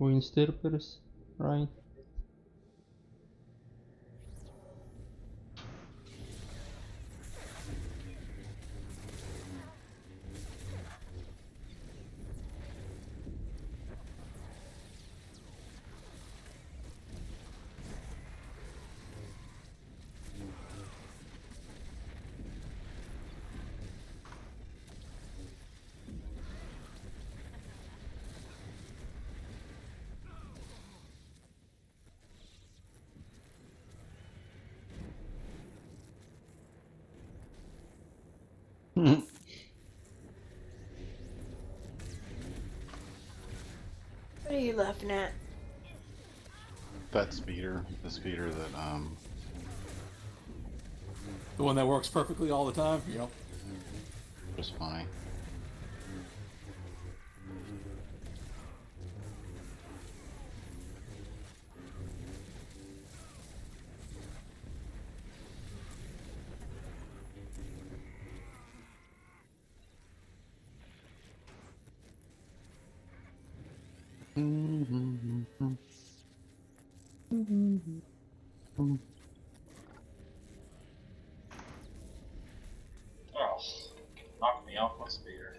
Windsurfers, right? What What are you laughing at? that speeder, the speeder that The one that works perfectly all the time? Yep. was funny. Oh, knocked me off my speeder.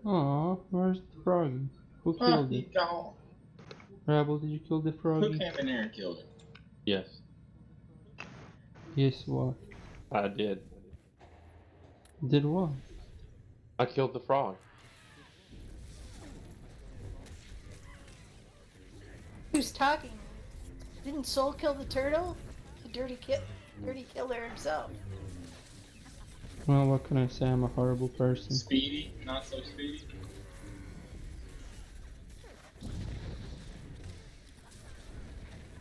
Aw, where's the froggy? Who Ah, killed he it? gone. Rebel, did you kill the Who froggy? came in there and killed him? Yes, Yes, what? I did. Did what? I killed the frog. Who's talking? Didn't Soul kill the turtle? The dirty killer himself. Well, what can I say? I'm a horrible person. Speedy, not so speedy.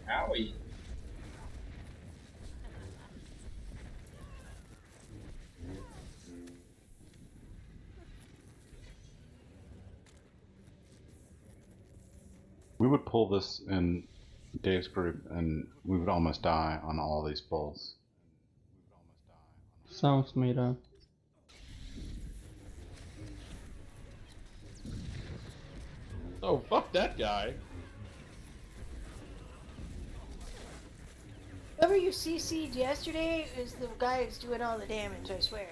Owie. We would pull this in Dave's group, and we would almost die on all these pulls. Sounds made up. Oh, fuck that guy. Whoever you CC'd yesterday is the guy who's doing all the damage, I swear.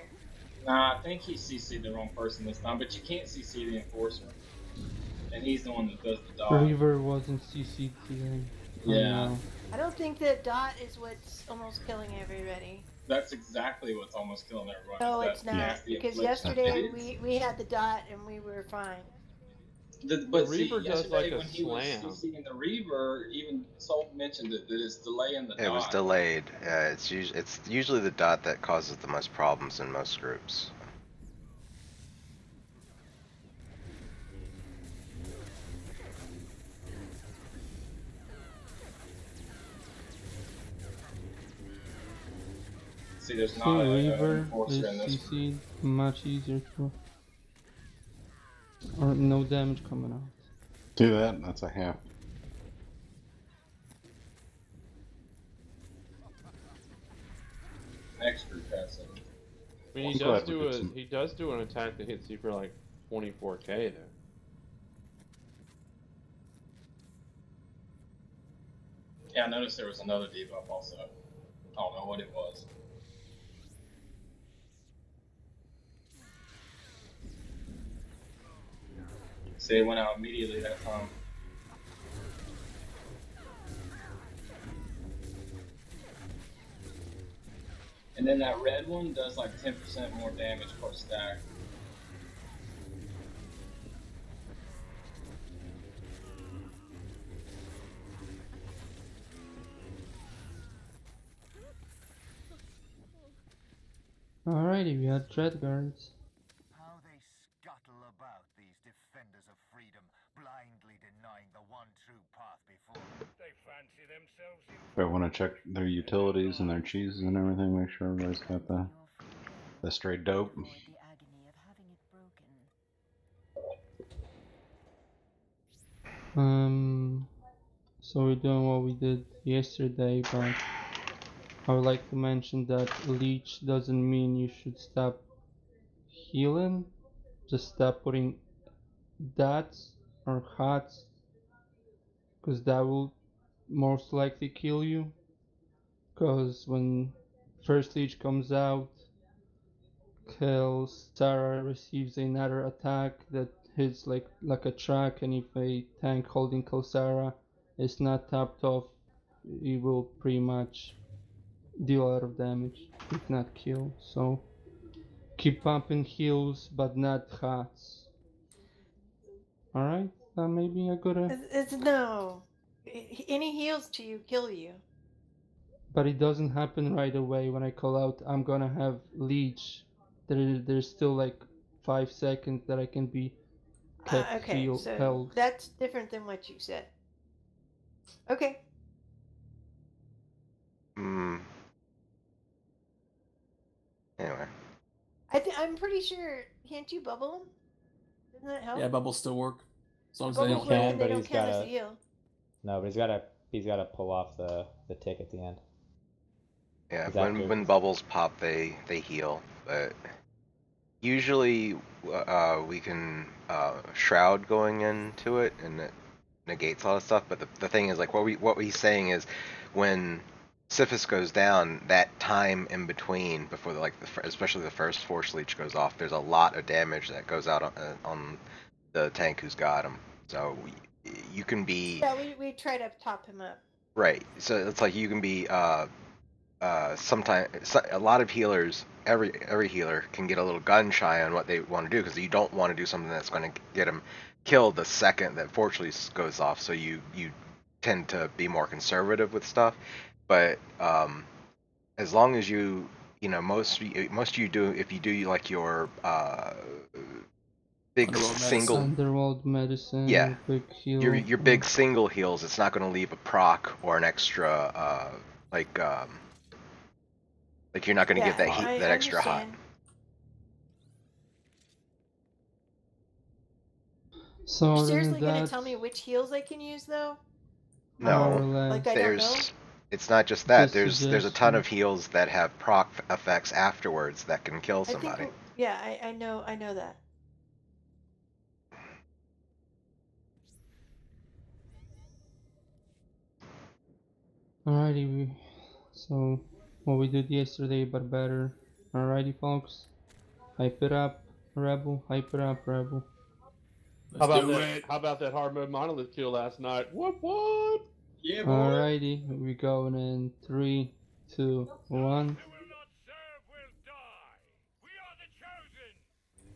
Nah, I think he CC'd the wrong person this time, but you can't CC the enforcer. And he's the one that does the dodge. River wasn't CC'd today. Yeah. No. I don't think that Dot is what's almost killing everybody. That's exactly what's almost killing everyone. No, that it's not. nasty Because affliction. yesterday It is. we had the Dot and we were fine. But The see, Reaver does yesterday like a when he was slam. CCing the Reaver, even Soul mentioned it, that it's delaying the dot. It was delayed. It's usually the dot that causes the most problems in most groups. See, there's not So a River enforcer in is this group. CC'd much easier to... Or no damage coming out. Do that, that's a half. Next group has it. I mean, I'm glad we did some- he does do an attack that hits you for like 24k though. Yeah, I noticed there was another debuff also. I don't know what it was. See, it went out immediately that time. And then that red one does like 10% more damage per stack. Alrighty, we had Dread Guards. How they scuttle about, these defenders of freedom, blindly denying the one But I want to check their utilities and their cheeses and everything. Make sure everybody's got the straight dope. So we're doing what we did yesterday, but I would like to mention that leech doesn't mean you should stop healing. Just stop putting dots or hots, because that will most likely kill you. Because when first leech comes out, Sarah receives another attack that hits like a truck, and if a tank holding Sarah is not topped off, he will pretty much deal a lot of damage, if not kill. So keep pumping heals, but not hearts. Alright, maybe I gotta... It's no. Any heals to you kill you. But it doesn't happen right away when I call out I'm gonna have leech. There's still like 5 seconds that I can be kept Okay, so held. that's different than what you said. Okay. Anyway. I'm pretty sure. Can't you bubble them? Doesn't that help? Yeah, bubbles still work. As long as they Bubbles don't work can, and they but don't he's count as gotta- a heal. No, but he's gotta pull off the tick at the end. Yeah, Is that when bubbles pop, they heal, but usually we can shroud going into it, and it negates a lot of stuff. But the thing is, like, what he's saying is, when Syphis goes down, that time in between before especially the first force leech goes off, there's a lot of damage that goes out on the tank who's got him. So you can be Yeah, we try to top him up. right. So it's like you can be sometimes a lot of healers, every healer can get a little gun shy on what they want to do, because you don't want to do something that's going to get them killed the second that fortunately goes off. So you tend to be more conservative with stuff. But as long as most of you do, if you do like your big Underworld single medicine. Underworld medicine, Yeah. big heal. your big single heals, it's not going to leave a proc or an extra like you're not going to Yeah, get that I that extra hot. understand. So You're other seriously than gonna that, tell me which heals I can use though? more or No, less, Like I don't know. it's not just that. Just There's a ton suggestion. of heals that have proc effects afterwards that can kill I think. somebody. Yeah, I know that. Alrighty, so what we did yesterday but better. Alrighty folks, hype it up, Rebel, hype it up, Rebel. How Let's about do that? it. How about that hard mode monolith kill last night? What? Yeah, boy. Alrighty, we going in 3, 2, 1.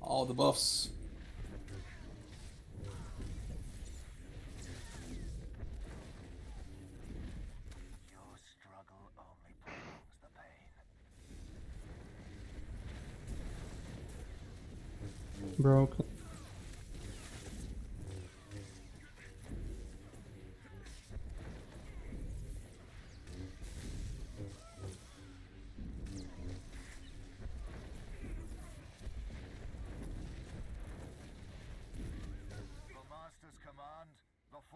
All the buffs. Broken.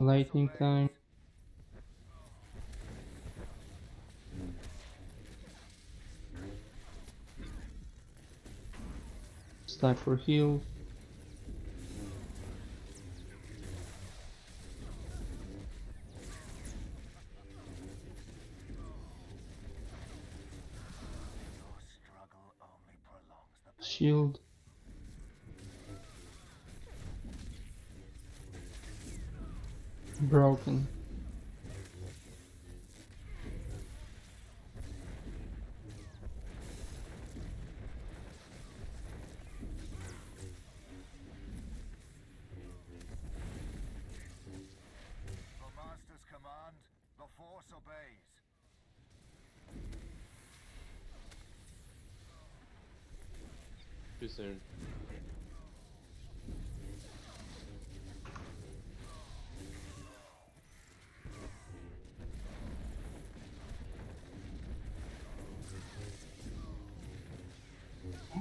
Lightning time. Stack for heal. Shield. Broken. Too soon.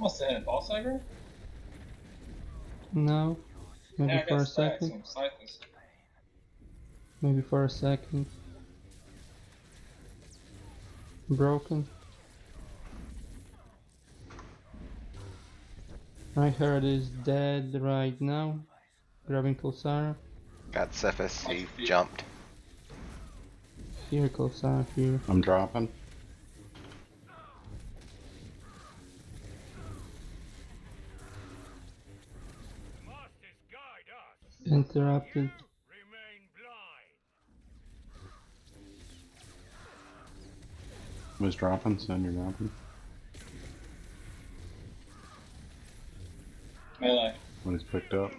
must have had boss aggro? No. Maybe Yeah, I for got a stacks second. on cycles. Maybe for a second. Broken. I heard is dead right now. Grabbing Pulsar. Got Cephas. Watch He your feet. jumped. Here, Pulsar, here. I'm dropping. Interrupted. Who's dropping? Send you're dropping. Melee. What he's picked up.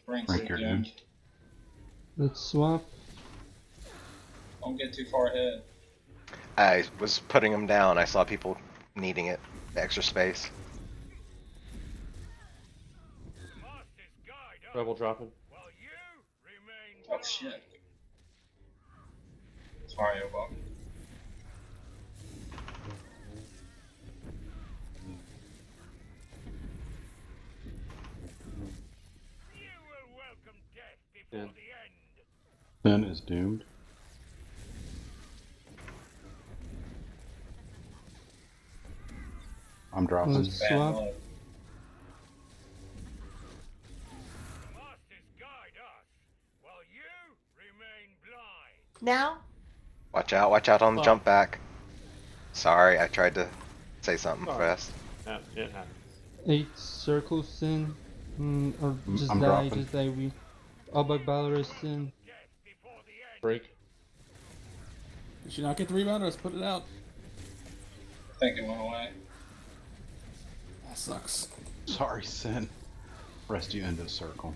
Frank, Frank, you're doomed. doomed. Let's swap. Don't get too far ahead. I was putting him down. I saw people needing it. Extra space. Rebel dropping. Oh shit. Sorry, Obama. Yeah. Sin is doomed. I'm dropping. Let's Bad swap. luck. Now? Watch out on the Oh. jump back. Sorry, I tried to say something Sorry. fast. Yeah, it happens. 8 circles in. Or just I'm die, dropping. just die. We. Albak Valorous in. Break. Did she not get the rebound or let's put it out? I think it went away. That sucks. Sorry, Sin. Rest you into a circle.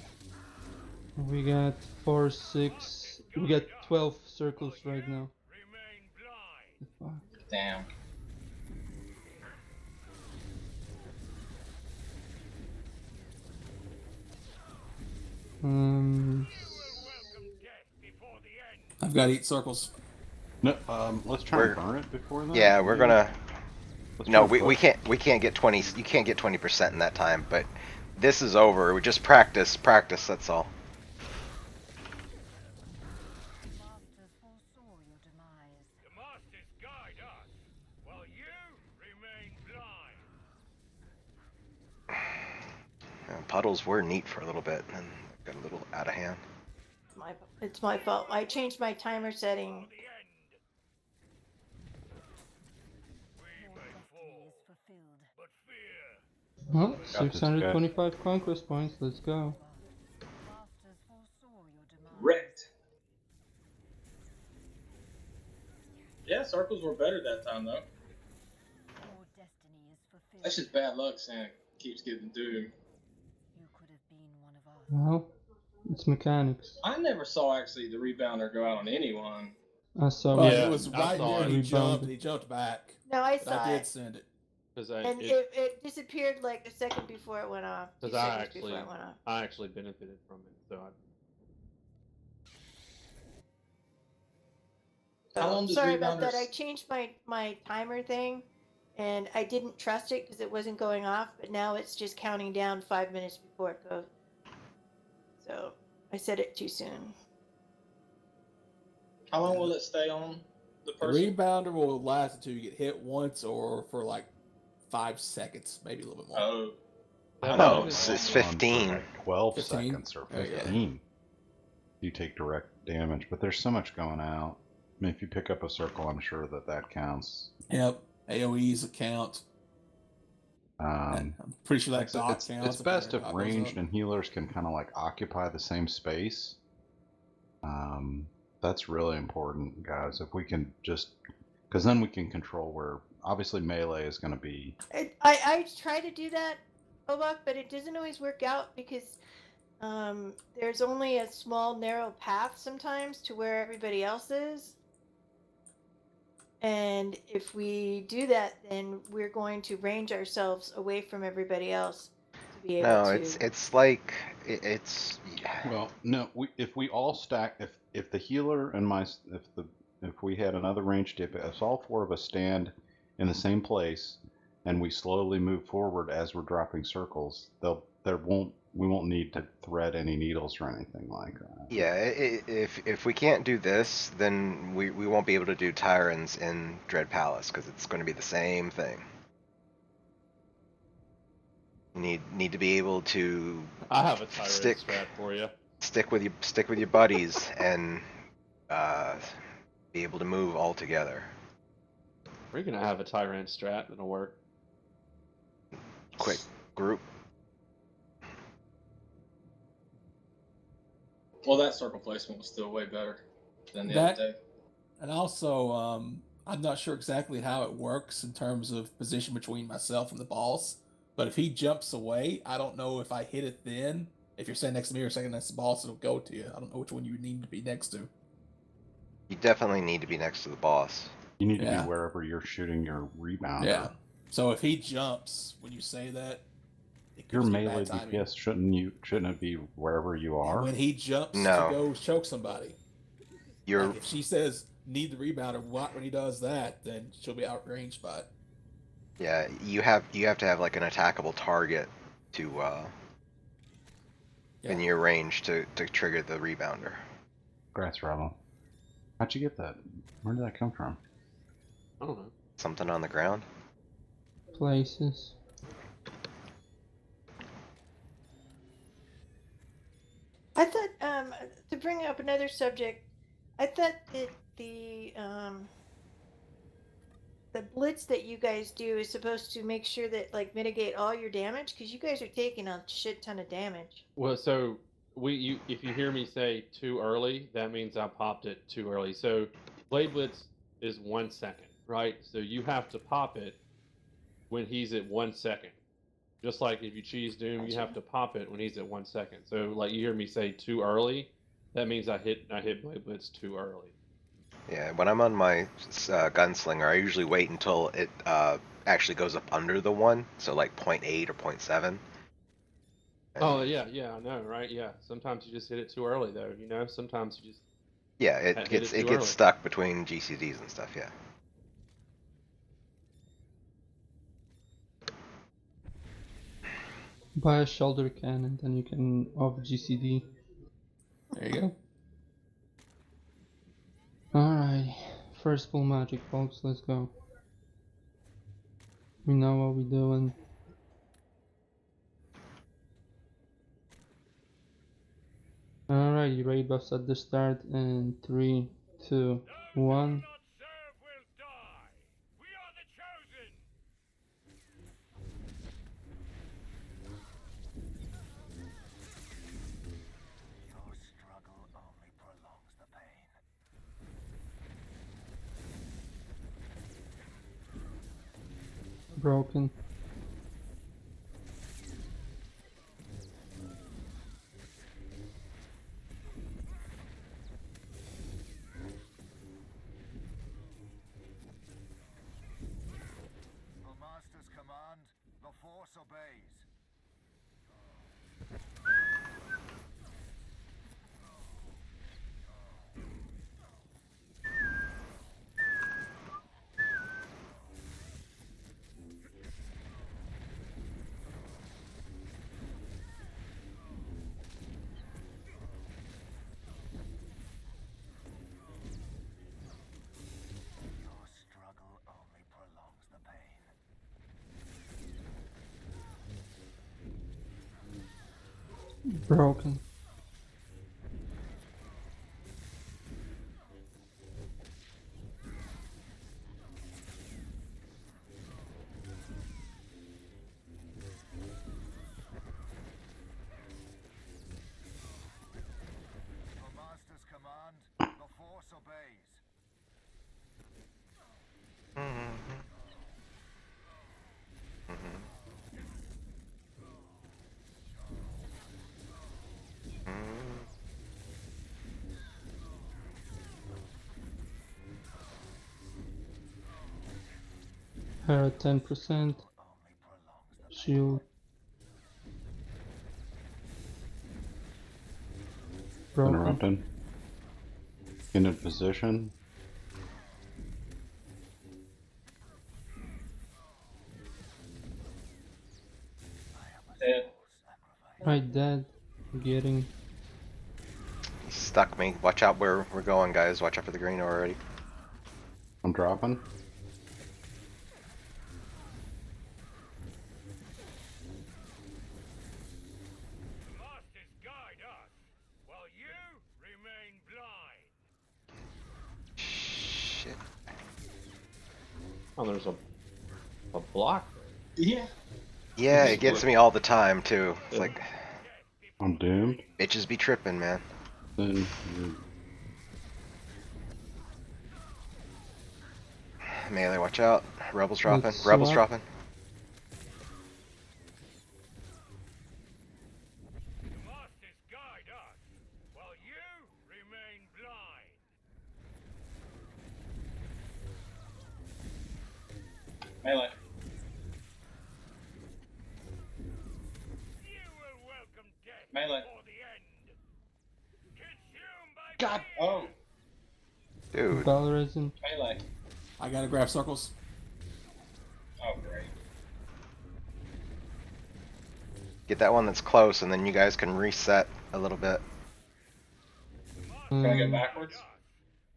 We got 4, 6. We got 12 circles right now. The fuck? Damn. Um. I've got 8 circles. No, let's try We're- and burn it before that. Yeah, we're maybe? gonna. Let's No, try and we push. can't get 20. You can't get 20% in that time. But this is over. We just practice. That's all. Puddles were neat for a little bit, and got a little out of hand. It's my fault. I changed my timer setting. Well, Got this, guys. 625 conquest points. Let's go. Wrecked. Yeah, circles were better that time though. That's just bad luck, Sam. Keeps getting doomed. Well, it's mechanics. I never saw actually the rebounder go out on anyone. I saw Well, it. Yeah, it was I right saw there. it. He Rebounded. jumped and he jumped back. No, I But saw I did it. send it. Because And it disappeared like a second before it went off. 2 Because I seconds before it went off. actually benefited from it. So How long So, does sorry about rebounders- that. I changed my timer thing, and I didn't trust it because it wasn't going off. But now it's just counting down 5 minutes before it goes. So I said it too soon. How long will it stay on the The person? rebounder will last until you get hit once or for like 5 seconds, maybe a little bit more. Oh, No, Oh, it's on 15. like 12 15? seconds or Oh, yeah. 15. You take direct damage, but there's so much going out. I mean, if you pick up a circle, I'm sure that counts. Yep. AoE's account. Um, I'm pretty sure that it's, dot it's, counts. it's best their if dot goes ranged up. and healers can kind of like occupy the same space. That's really important, guys. If we can just, because then we can control where. Obviously, melee is going to be. I try to do that, Obak, but it doesn't always work out because there's only a small narrow path sometimes to where everybody else is. And if we do that, then we're going to range ourselves away from everybody else to be able No, to. it's like it's. Well, no. If we all stack, if the healer and if we had another ranged dip, if all 4 of us stand in the same place, and we slowly move forward as we're dropping circles, we won't need to thread any needles or anything like that. Yeah, if we can't do this, then we won't be able to do Tyrants in Dread Palace because it's going to be the same thing. You need to be able to I have a tyrant Stick. strat for you. stick with your buddies and be able to move all together. We're gonna have a tyrant strat that'll work. Quick group. Well, that circle placement was still way better than the That- other day. And also, I'm not sure exactly how it works in terms of position between myself and the boss. But if he jumps away, I don't know if I hit it then. If you're standing next to me or standing next to the boss, it'll go to you. I don't know which one you need to be next to. You definitely need to be next to the boss. You need to Yeah. be wherever you're shooting your rebounder. Yeah. So if he jumps when you say that, it Your could be melee bad timing. DPS shouldn't it be wherever you are? When he jumps No. to go choke somebody, You're like if she says need the rebounder, when he does that, then she'll be outranged by it. yeah. You have to have like an attackable target to in Yeah. your range to trigger the rebounder. Grass Rebel. How'd you get that? Where did that come from? I don't know. Something on the ground. Places. I thought, to bring up another subject, I thought that the blitz that you guys do is supposed to make sure that like mitigate all your damage because you guys are taking a shit ton of damage. Well, so if you hear me say too early, that means I popped it too early. So Blade Blitz is 1 second, right? So you have to pop it when he's at 1 second. Just like if you cheese Doom, you have to pop it when he's at 1 second. So like you hear me say too early, that means I hit Blade Blitz too early. Yeah. When I'm on my gunslinger, I usually wait until it actually goes up under the 1, so like 0.8 or 0.7. Oh yeah, I know, right? Yeah. Sometimes you just hit it too early, though. You know, sometimes you just Yeah, hit it it gets too it early. gets stuck between GCDs and stuff. Yeah. Buy a shoulder cannon, then you can off GCD. There you go. Alright, first full magic, folks. Let's go. We know what we're doing. Alright, raid buffs at the start in 3, 2, 1. Broken. The Master's command, the Force obeys. Your struggle only prolongs the pain. Broken. The Master's command, the Force obeys. Her at 10%. Only prolongs the Shield. Broken. Interrupted. In a position. Right, dead. Getting. He stuck me. Watch out where we're going, guys. Watch out for the green already. I'm dropping. The masters guide us, while you remain blind. Shit. Oh, there's a block there. Yeah. Yeah, it gets me all the time too. It's Yeah. like I'm doomed. bitches be tripping, man. Then Melee, watch out. Rebels dropping. Let's Rebels swap. dropping. The masters guide us, while you remain blind. Melee. You will welcome death Melee. before the end. Consumed by God. fear. Oh. Dude. Bell resin. Melee. I gotta grab circles. Oh, great. Get that one that's close, and then you guys can reset a little bit. Can I go Um, backwards?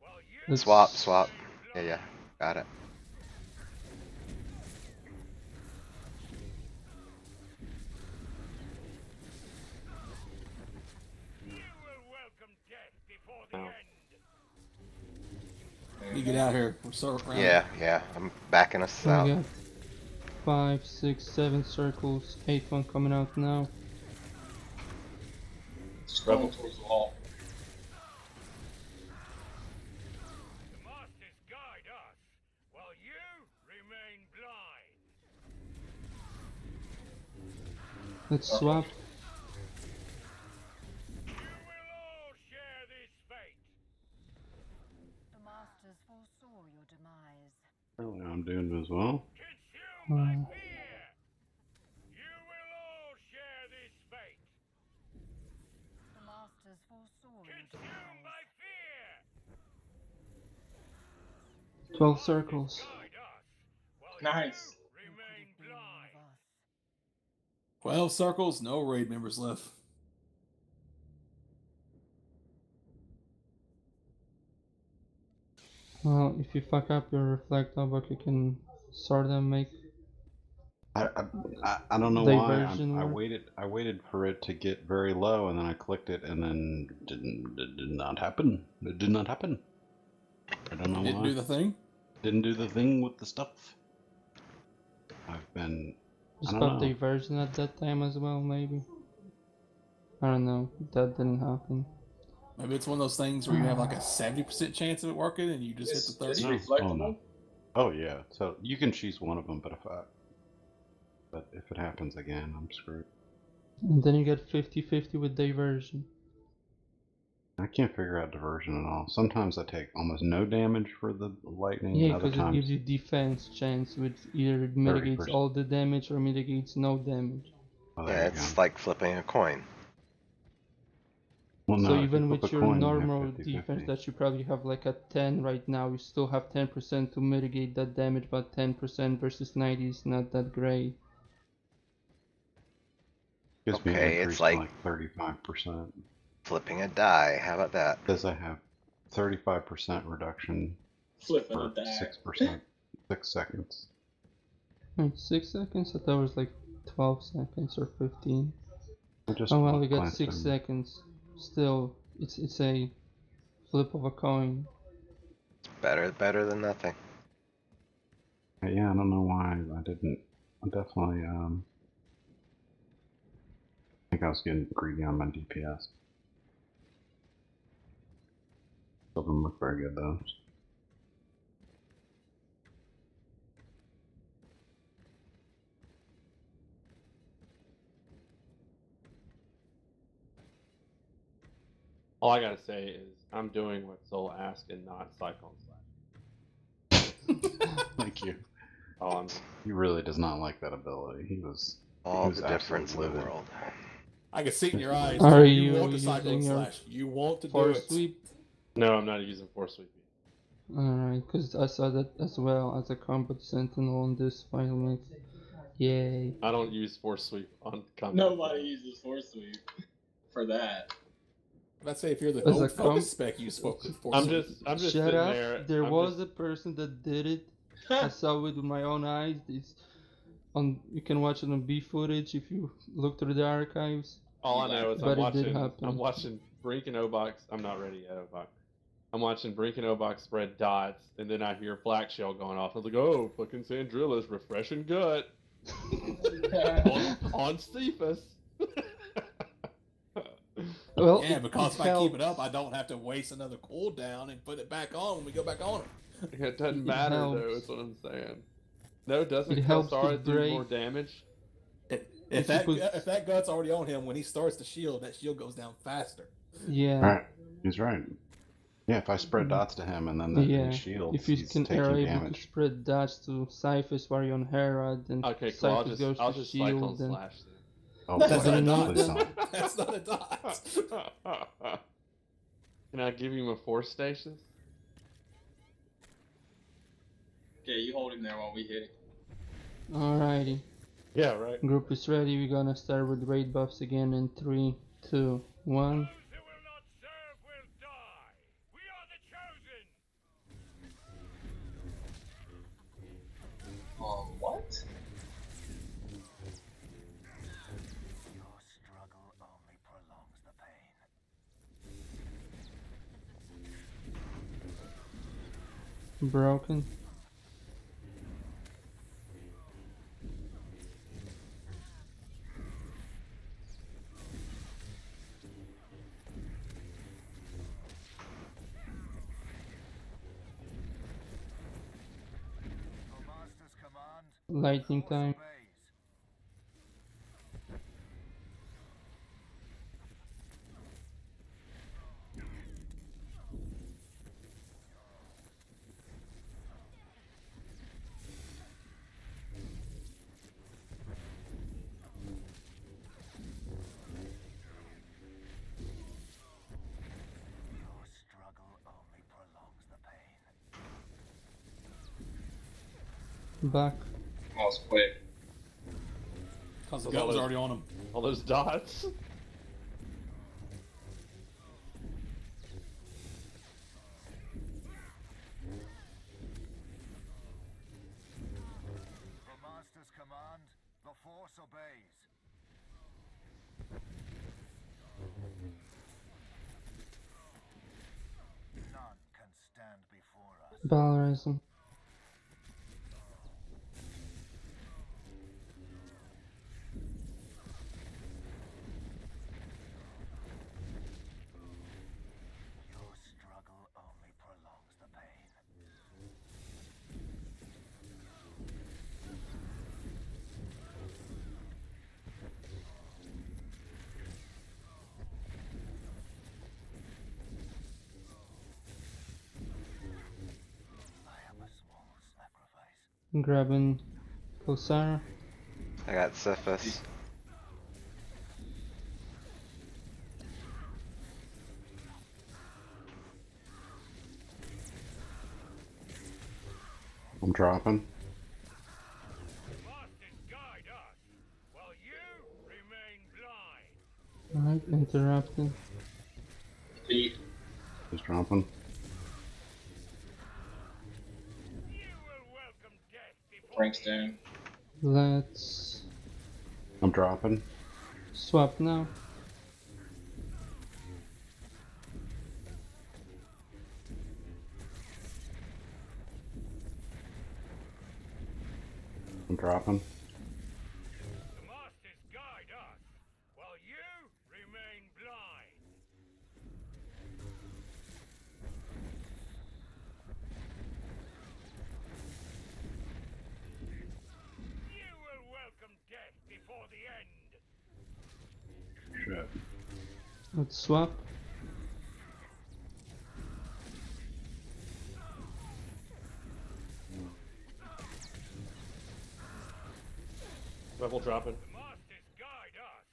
While you let's Swap. Yeah. Got it. will welcome death before the Oh. end. You get out here. We're so around. Yeah. I'm backing us We out. got 5, 6, 7 circles. 8th one coming out now. Scrabble towards the wall. The masters guide us, while you remain blind. Let's swap. You will all share this fate. The masters foresaw your demise. really, I'm doomed as well. Consumed by Hmm. fear. You will all share this fate. The masters foresaw your Consumed by demise. fear. 12 circles. Guide us, while Nice. you remain Who could it be blind. of us? 12 circles, no raid members left. Well, if you fuck up your reflector, but you can sort of make. I don't know why. Diversion I work. waited for it to get very low, and then I clicked it, and then it did not happen. It did not happen. I don't know Didn't why. do the thing. Didn't do the thing with the stuff. I've been. Just I got don't know. diversion at that time as well, maybe. I don't know. That didn't happen. Maybe it's one of those things where you have like a 70% chance of it working and you just hit the It's 30. No. reflectable. Oh, no. Oh yeah. So you can choose one of them, but if it happens again, I'm screwed. And then you get 50-50 with diversion. I can't figure out diversion at all. Sometimes I take almost no damage for the lightning. Yeah, and other because it times gives you defense chance, which either mitigates 30%. all the damage or mitigates no damage. Oh, there Yeah, you it's go. like flipping a coin. Well, So no, if you even flip with a your coin, you have normal 50-50. defense that you probably have like at 10 right now, you still have 10% to mitigate that damage, but 10% versus 90 is not that great. Gives me an Okay, increase it's like to like 35%. flipping a die. How about that? Says I have 35% reduction Flipping for a die. 6%, 6 seconds. Wait, 6 seconds? I thought it was like 12 seconds or 15. I just Oh well, we got glanced 6 in. seconds. Still, it's a flip of a coin. Better than nothing. Yeah, I don't know why I didn't. I definitely think I was getting greedy on my DPS. Still didn't look very good though. All I gotta say is I'm doing what Soul asked and not Cyclone Slash. Thank you. Oh, He really does not like that ability. He was All was the difference in absolutely the livid. world. I can see it in your eyes. Are You you want the Cyclone using your Slash. You want to do Force it. sweep? no, I'm not using Force Sweep. Alright, because I saw that as well as a combat sentinel on this file mate. Yay. I don't use force sweep on combat. Nobody uses force sweep for that. Let's say if you're the As a old focus com- spec, use focus. I'm just Shut sitting up. there. There I'm was just, a person that did it. I saw it with my own eyes. It's on. You can watch it on B footage if you look through the archives. all I know is But it did happen. I'm watching Brink and Obox. I'm not ready yet, Obox. I'm watching Brink and Obox spread dots, and then I hear Black Shell going off. I was like, oh, fucking Sandrilla's refreshing gut on Cephas. Well, Yeah, because if I keep it up, helps. I don't have to waste another cooldown and put it back on when we go back on it. It doesn't It matter though. helps. Is what I'm saying. No, doesn't It helps to Kelsara do break. more damage? If If you that put- if that gut's already on him, when he starts the shield, that shield goes down faster. Yeah. Right. He's right. Yeah, if I spread dots to him and then that Yeah. his shields, If you he's can taking are able to damage. spread dots to Cyphus while you're on Hera, then Okay, cool. I'll Cyphus just goes I'll to just cycle shield. And slash then. Oh That's boy, not a dot. please dot. don't. That's not a dot. Can I give him a force stasis? Okay, you hold him there while we hit him. Alrighty. Yeah, right. Group is ready. We're gonna start with raid buffs again in 3, 2, 1. Those who will not serve will die. We are the chosen. What? Your struggle only prolongs the pain. Broken. The master's command. Lightning time. Obeys. Your struggle only prolongs the pain. Back. That was quick. Because the All gut was those- already on him. All those dots. The master's command. The force obeys. None can stand before us. Balarism. Your struggle only prolongs the pain. I am a small sacrifice. Grabbing Kelsara. I got Cephas. I'm dropping. Masters guide us, while you remain blind. Alright, interrupted. Feet. Just dropping. You will welcome death before Frank's down. Let's I'm dropping. swap now. I'm dropping. the masters guide us, while you remain blind. You will welcome death before the end. Shit. Let's swap. Level dropping. The masters guide us,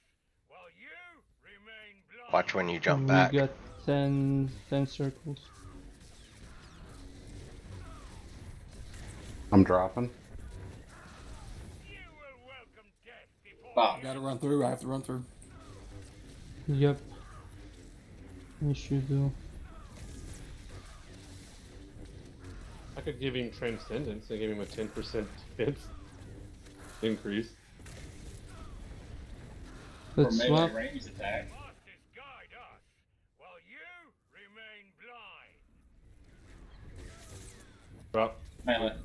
while you remain blind. Watch when you jump We back. got 10 circles. I'm dropping. You will Bob. I gotta run through. I have to run through. Yep. Yes, you do. I could give him Transcendence and give him a 10% defense increase. For Let's melee swap. range attack. Masters guide us, while you remain blind. Drop. Melee.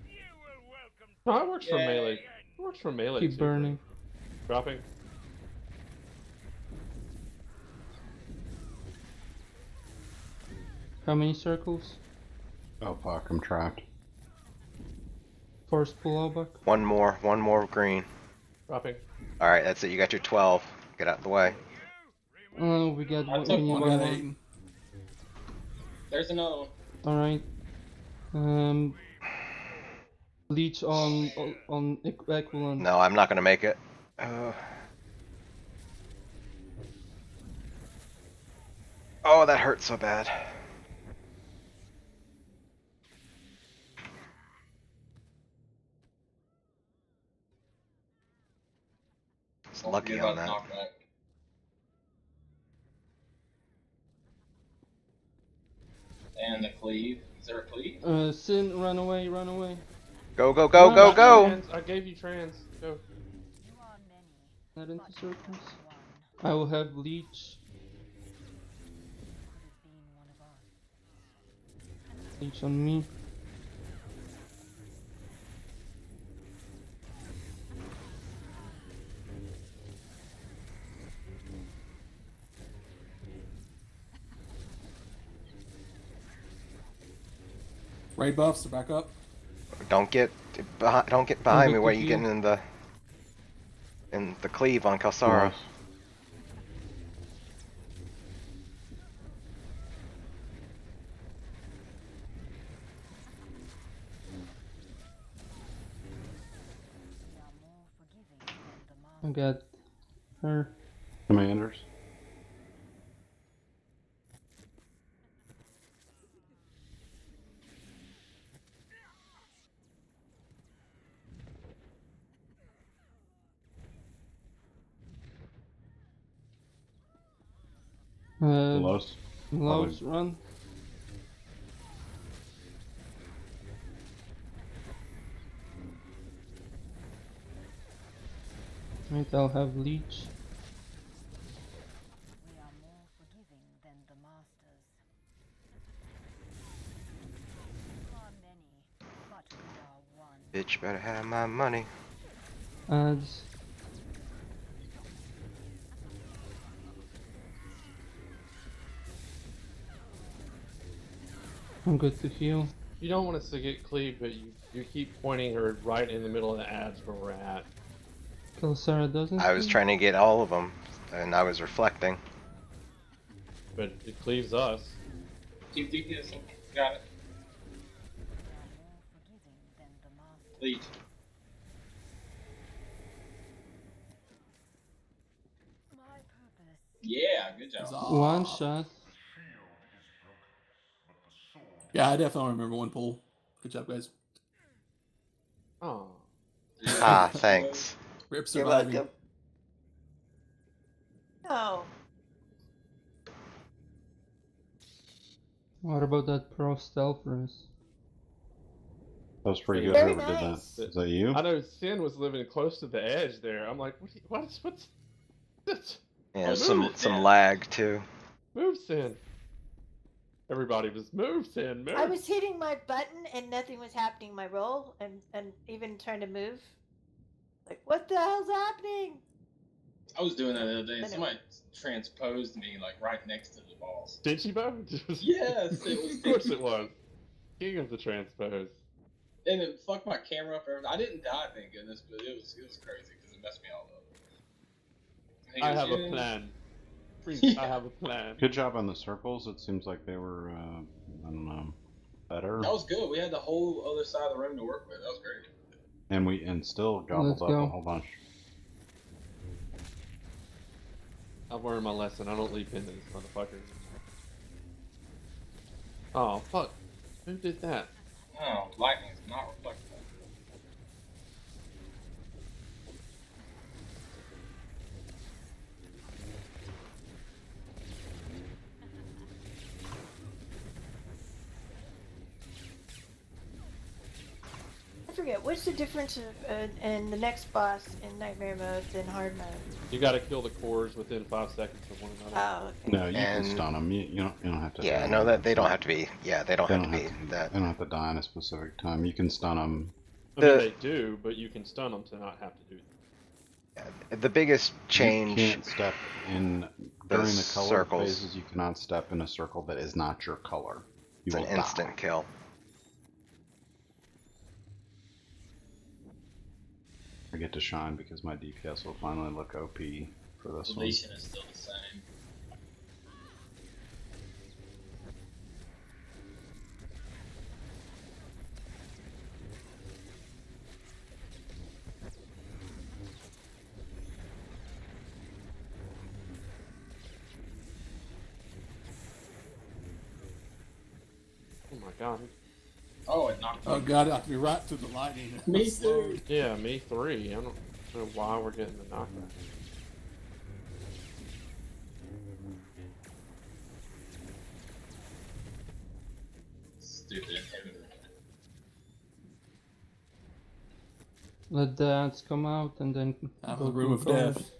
You will welcome No, it works for Yay. melee. It works for melee. Keep too, burning. Dropping. How many circles? Oh fuck, I'm trapped. Force pull back. One more green. Dropping. All right, that's it. You got your 12. Get out the way. Oh, we got I one. took We need One one got more. Aiden. There's another one. All right. Leech on equivalent. No, I'm not gonna make it. Oh, that hurts so bad. It's Don't lucky forget on about that. knockback. And the cleave. Is there a cleave? Sin, run away, run away. Go, go, go, No, go, no, go! Trans. I gave you trans. Go. Not into circles. I will have leech. Leech on me. Raid buffs are back up. Don't get behind me good where to you heal. getting in the cleave on Kalsara. Nice. I got her. Commanders. Los. Lows, run. Right, I'll have leech. We are more forgiving than the masters. We are many, but we are one. Bitch better have my money. Adds. I'm good to heal. You don't want us to get cleaved, but you keep pointing her right in the middle of the ads where we're at. Kalsara doesn't. I was see? trying to get all of them, and I was reflecting. But it cleaves us. Keep DPS. Got it. We are more forgiving than the masters. Leech. My purpose. Yeah, good job. Huzzah. One shot. Yeah, I definitely remember one pull. Good job, guys. Oh. Ah, thanks. Rip You're surviving. welcome. Oh, What about that pro stealth race? That was pretty good. Very Whoever nice. did that. Is that you? I know Sin was living close to the edge there. I'm like, what's this? Yeah, Oh, some move it, some man. lag too. Move, Sin. Everybody was move, Sin, move. I was hitting my button and nothing was happening. My roll and even trying to move. Like, what the hell's happening? I was doing that the other day. I know. Somebody transposed me like right next to the boss. Did she, Bo? Yes, it was. Of course it was. King of the transpose. And it fucked my camera up. I didn't die, thank goodness, but it was crazy because it messed me all up. He I goes, have a "Yeah." plan. Yeah. I have a plan. Good job on the circles. It seems like they were, I don't know, better. That was good. We had the whole other side of the room to work with. That was great. And still gobbled Let's up go. a whole bunch. I've learned my lesson. I don't leap into this motherfucker. Oh, fuck. Who did that? Oh, lightning is not reflectable. I forget what's the difference in the next boss in nightmare mode than hard mode. You got to kill the cores within 5 seconds of one another. Oh, okay. No, you can stun them. You don't have to. Yeah, do no, that anything. they don't have to be. Yeah, they don't They have don't to have be to. that. They don't have to die in a specific time. You can stun them. I mean, The they do, but you can stun them to not have to do that. the biggest change. You can't step in The during the color circles. phases. You cannot step in a circle that is not your color. You It's an will instant die. kill. I get to shine because my DPS will finally look OP for this one. Deletion is still the same. Oh my god. Oh, it knocked me. Oh god, I have to be right through the lightning. Me too. Yeah, me 3. I don't know why we're getting the knockback. Stupid inhibitor. Let the ads come out and then I'm go in the room to of cores. death.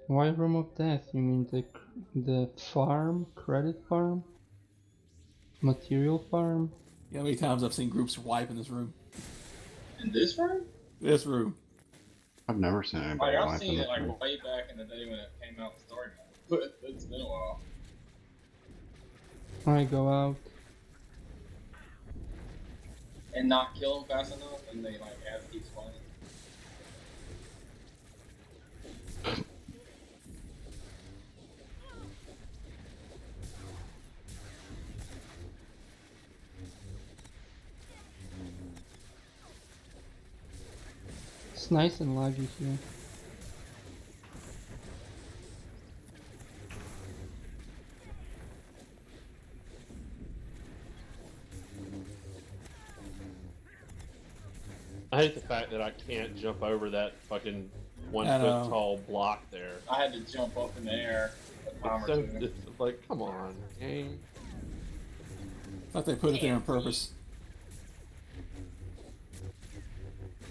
Why room of death? You mean the farm? Credit farm? Material farm? You know how many times I've seen groups wipe in this room? In this room? This room. I've never seen anybody Like, I've wipe seen in it this like room. way back in the day when it came out in story mode, but it's been a while. I go out. And not kill them fast enough, and they like as it keeps playing. It's nice and laggy here. I hate the fact that I can't jump over that fucking 1 I foot know. tall block there. I had to jump up in the air a time It's, or so, two. it's like, come on, game. Thought they put it there on purpose.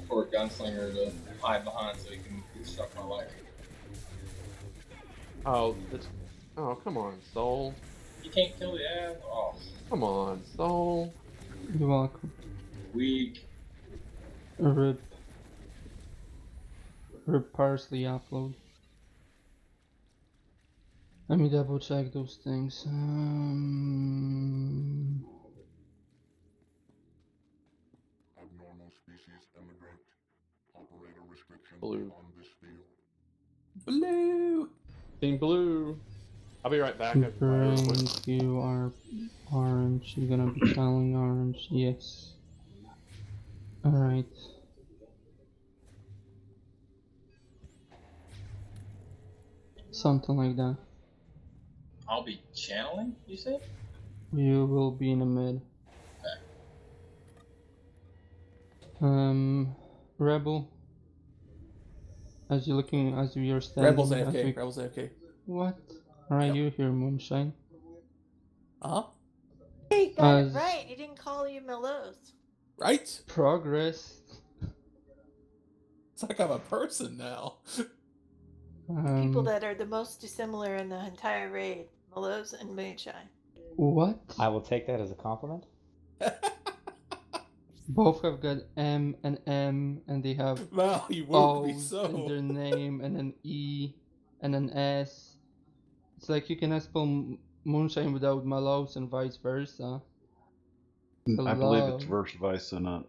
For a gunslinger to hide behind so he can destruct my life. Oh, come on, Soul. You can't kill the ass? Oh, Come on, Soul. You're welcome. weak. Rip. Rip parsley upload. Let me double check those things. Abnormal species immigrant. Operator restrictions Blue. on this field. Blue. Team Blue. I'll be right back. Brain, you are orange. You're gonna be channeling orange. Yes. Alright. Something like that. I'll be channeling, you said? You will be in a mid. Okay. Rebel. As you're standing. Rebels as AFK. we- Rebels AFK. What? Alright, Yep. you hear Moonshine. Uh-huh. Hey, got it As- right. He didn't call you Melos. Right? Progress. It's like I'm a person now. People that are the most dissimilar in the entire raid. Melos and Moonshine. What? I will take that as a compliment. Both have got M, and they have Wow, you woke me O's so. in their name, and an E, and an S. It's like you cannot spell Moonshine without Malos and vice versa. I believe it's Hello. verse vice and not.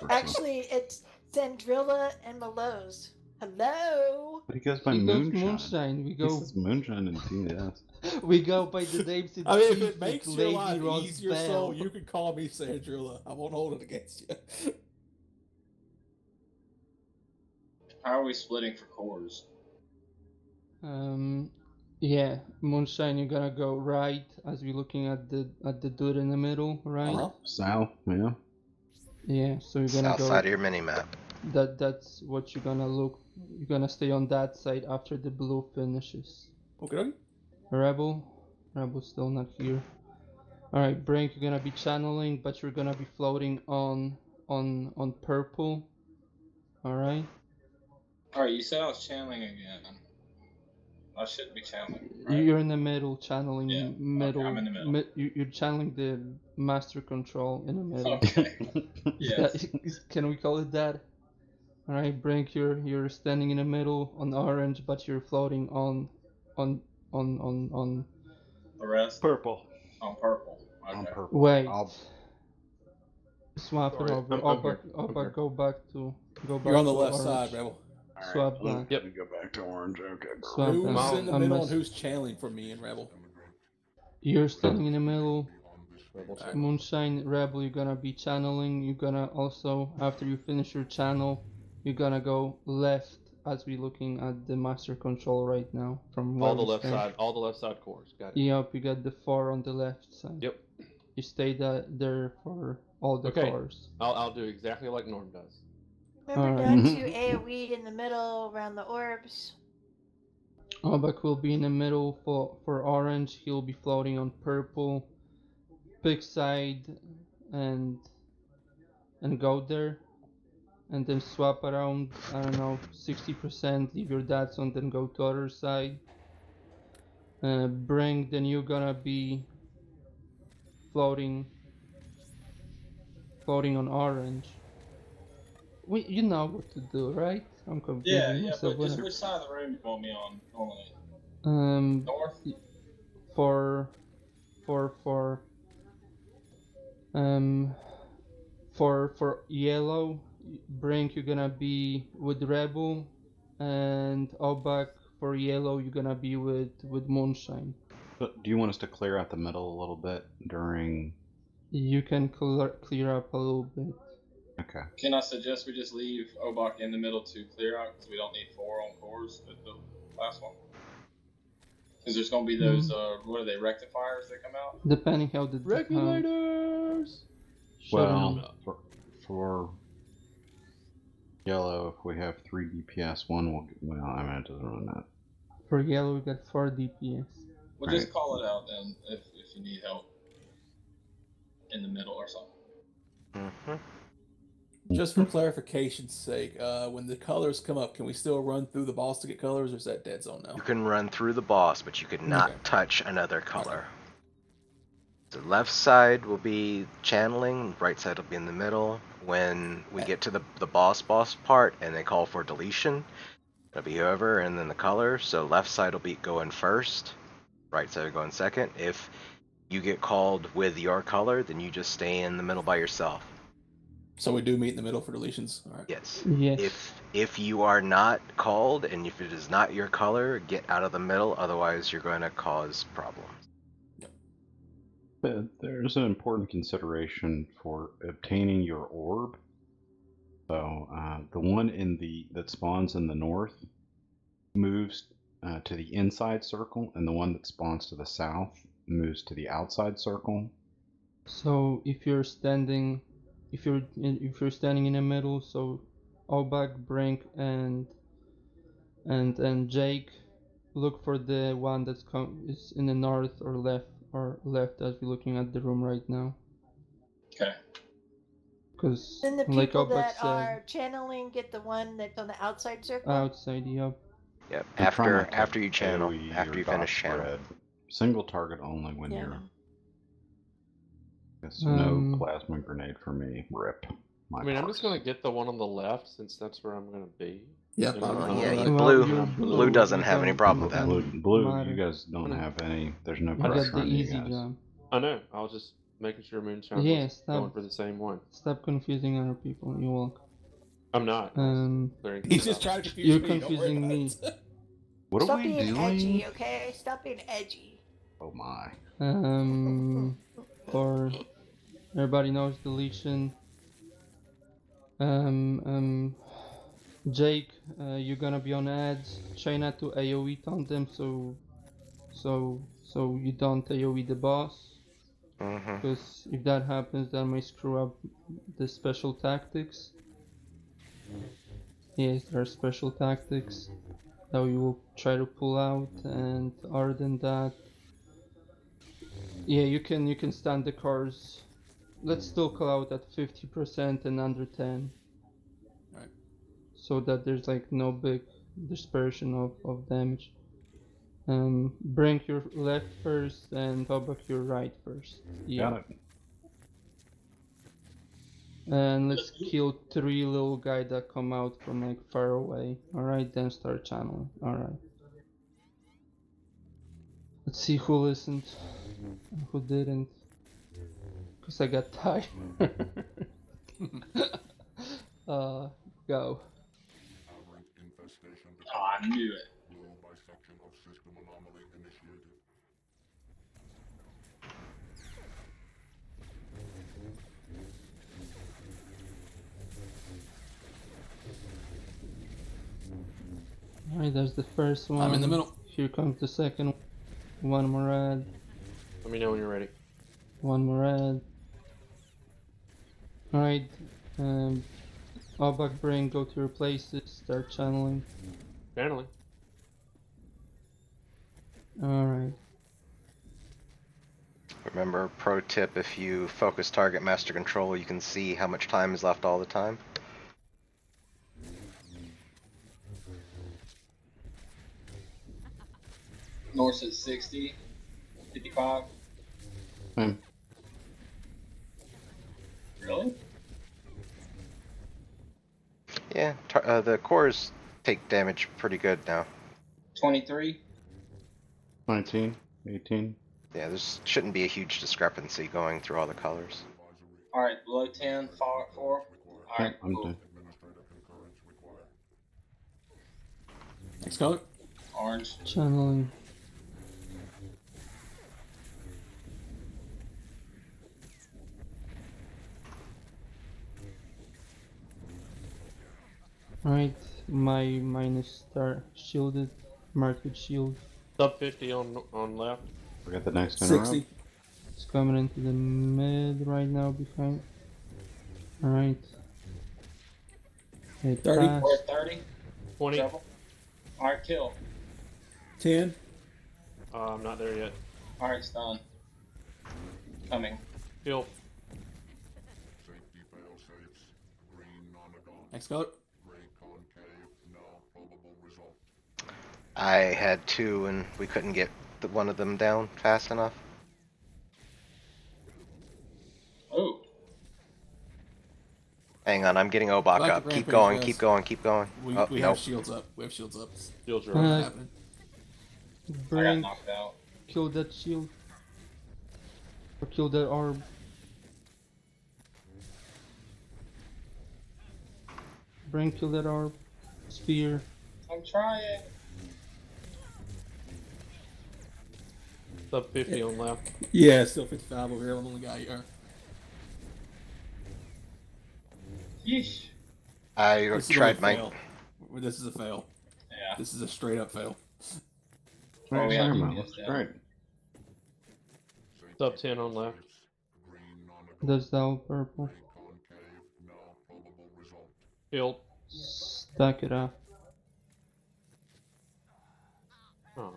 Actually, it's Sandrilla and Melos. Hello. But he goes by He goes moonshine. Moonshine. We He go. says moonshine in TS. We go by the names. I mean, if Chief it makes with your Lazy life Ross easier, Soul, Bell. you can call me Sandrilla. I won't hold it against you. How are we splitting for cores? Yeah, Moonshine, you're gonna go right as we're looking at the dude in the middle, right? Uh-huh. South, yeah. Yeah, so you're gonna South go. side of your mini map. That's what you're gonna look. You're gonna stay on that side after the blue finishes. Okay. Rebel's still not here. All right, Brink, you're gonna be channeling, but you're gonna be floating on purple. All right. All right, you said I was channeling again. I shouldn't be channeling, right? You're in the middle, channeling Yeah, okay, middle. I'm in the middle. You're channeling the master control in the middle. Okay. Is Yes. can we call it that? All right, Brink, you're standing in the middle on orange, but you're floating on The rest Purple. on purple. Okay. On purple. Wait. I'll- Swap Sorry, it over. I'm here. Go I'm back. here. Go back to. You're on the to left orange. side, Rebel. All right, Swap let me- back. Let me go back to orange. Okay, bro. Swap Who's back. in the I middle must- and who's channeling for me and Rebel? You're standing in the middle. Rebel Alright. channel. Moonshine, Rebel, you're gonna be channeling. You're gonna also, after you finish your channel, you're gonna go left as we're looking at the master control right now. From where All the we left stand. side. All the left side cores. Got it. Yep, you got the 4 on the left side. Yep. You stay there for all the Okay. cars. I'll do exactly like Norm does. Remember Alright. not to AoE in the middle around the orbs. Obak will be in the middle for orange. He'll be floating on purple. Pick side and go there. And then swap around, I don't know, 60%, leave your dots on, then go to other side. Bring, then you're gonna be floating on orange. You know what to do, right? I'm confusing Yeah, myself. but just which side of the room you want me on normally? North? For yellow, Brink, you're gonna be with Rebel, and Obak for yellow, you're gonna be with Moonshine. But do you want us to clear out the middle a little bit during? You can clear up a little bit. Okay. Can I suggest we just leave Obak in the middle to clear out because we don't need 4 on cores at the last one? Because there's going to be those, what are they, rectifiers that come out? Depending how the Regulators. Well, for yellow, if we have 3 DPS, one will. Well, I mean, it doesn't really matter. for yellow we got 4 DPS. We'll just call it out then if you need help in the middle or something. Mm-hmm. Just for clarification's sake, when the colors come up, can we still run through the boss to get colors, or is that dead zone now? You can run through the boss, but you could not Okay. touch another color. The left side will be channeling, right side will be in the middle. When we get to the boss part and they call for deletion, it'll be whoever and then the color. So left side will be going first, right side will go in second. If you get called with your color, then you just stay in the middle by yourself. So we do meet in the middle for deletions. All right. Yes. Yes. If you are not called and if it is not your color, get out of the middle. Otherwise, you're going to cause problems. But there's an important consideration for obtaining your orb. So the one that spawns in the north moves to the inside circle, and the one that spawns to the south moves to the outside circle. So if you're standing in the middle, so Obak, Brink, and Jake, look for the one that's is in the north or left as we're looking at the room right now. Okay. Because Then the like people Obak that said, are channeling get the one that's on the outside circle. outside, yep. Yep. And try not to After you channel, AoE after or you dot finish channel. spread. Single target only when Yeah. you're. So no plasma grenade for me. Rip. I mean, I'm just gonna get the one on the left since that's where I'm gonna be. Yep. And Yeah, Well, blue. you're Blue doesn't you have any don't- problem with you that. don't Blue, matter. you guys don't have any. There's no You pressure got the on you easy guys. job. I know. I was just making sure Moonshine Yeah, was stop. going for the same one. Stop confusing other people. You're welcome. I'm not. I was clearing He's things just up. trying to confuse You're me. Don't worry confusing about me. it. What Stop are we being doing? edgy, okay? Stop being edgy. Oh my. For everybody knows deletion. Jake, you're gonna be on ads. Try not to AoE taunt them, so so you don't AoE the boss. Mm-hmm. Because if that happens, that may screw up the special tactics. Yes, there are special tactics that we will try to pull out, and other than that, yeah, you can stand the cars. Let's still call out at 50% and under 10. Right. So that there's like no big dispersion of damage. Bring your left first and Hobak your right first. Yeah. Got it. And let's kill 3 little guys that come out from like far away. Alright, then start channeling. Alright. Let's see who listened and who didn't. Cause I got tired. Go. Oh, I knew it. Alright, that's the first one. I'm in the middle. Here comes the second one. One more ad. Let me know when you're ready. One more ad. Alright. Hobak, bring, go to your places, start channeling. Channeling. Alright. Remember, pro tip: if you focus target master control, you can see how much time is left all the time. North at 60, 55. Same. Really? Yeah, the cores take damage pretty good now. 23. 19, 18. Yeah, there shouldn't be a huge discrepancy going through all the colors. All right, below 10, fall at 4. All right, Yep, I'm cool. done. Next color. Orange. Channeling. Alright, my minus star shielded, marked with shield. Sub 50 on left. We got the next interrupt. 60. It's coming into the mid right now behind. Alright. It 30. passed. We're at 30. 20. Trouble. All right, kill. 10. I'm not there yet. All right, stun. Coming. Kill. Next color. I had 2 and we couldn't get one of them down fast enough. Oh, Hang on, I'm getting Obak Like the up. Keep rampage, going, guys. keep going, keep going. We Oh, have nope. shields up. We have shields up. Shields are What's up. happening? I got Bring, knocked out. kill that shield. Or kill that orb. Bring, kill that orb. Spear. I'm trying. Sub 50 on left. Yeah, still 55 over here. I'm the only guy here. Yeesh. I This is tried gonna my. fail. This is a fail. Yeah. This is a straight up fail. Oh, yeah, Sorry, you man. missed that. Great. Sub 10 on left. That's the all purple. Killed. Stack it up. Oh.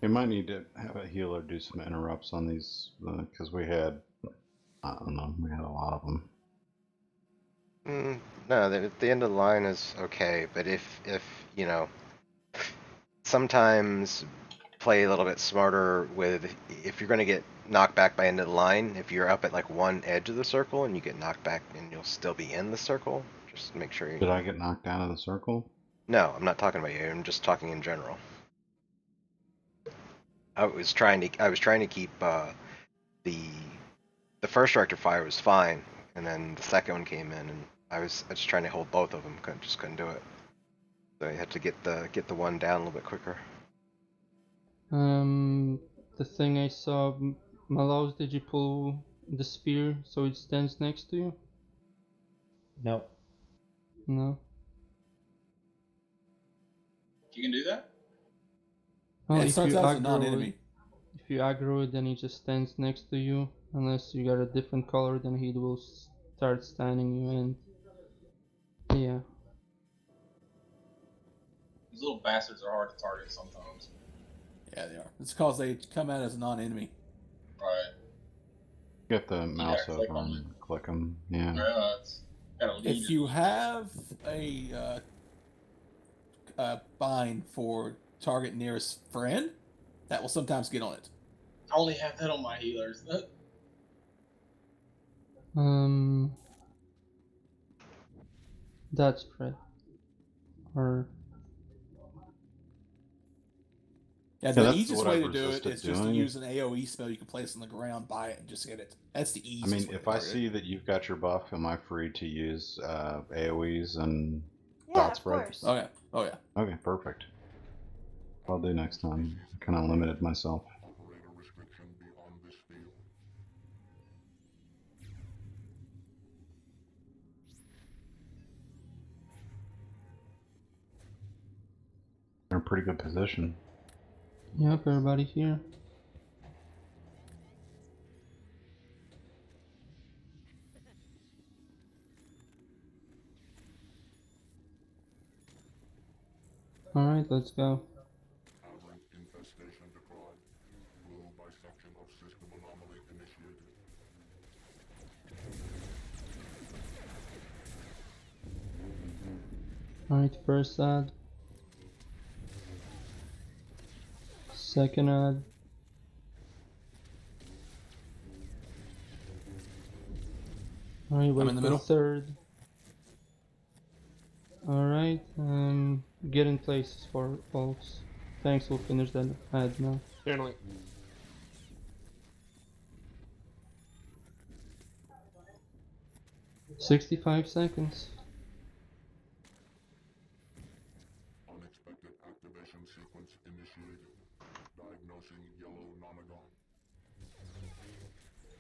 We might need to have a healer do some interrupts on these because we had, I don't know, we had a lot of them. No, the end of the line is okay, but if you know, sometimes play a little bit smarter with, if you're going to get knocked back by end of the line, if you're up at like one edge of the circle and you get knocked back and you'll still be in the circle, just make sure you. Did I get knocked out of the circle? No, I'm not talking about you. I'm just talking in general. I was trying to keep the first rectifier was fine, and then the second one came in, and I was just trying to hold both of them. Couldn't do it. So I had to get the one down a little bit quicker. The thing I saw, Malaus, did you pull the spear so it stands next to you? No. No. You can do that? Well, Yeah, it if starts you out as a aggro non-enemy. it, if you aggro it, then he just stands next to you. Unless you got a different color, then he will start standing you. And yeah, These little bastards are hard to target sometimes. Yeah, they are. It's because they come out as a non-enemy. Right. Get the mouse click over on and click them. Yeah. It's got a lead. If you have a bind for target nearest friend, that will sometimes get on it. I only have that on my healers. that spread. Or Yeah, Yeah, the that's easiest what way I've to do it resisted is just to doing. use an AoE spell you can place on the ground, buy it, and just hit it. That's the I easiest mean, way if to I target see it. that you've got your buff, am I free to use AoEs and Yeah, dot of spread? course. Oh yeah, oh yeah. Okay, perfect. I'll do next time. I kind of limited myself. They're in a pretty good position. yep, everybody here. Alright, let's go. Alright, first ad. Second ad. Alright, wait in the for middle. third. Alright, get in places for folks. Thanks, we'll finish that ad now. Generally, 65 seconds.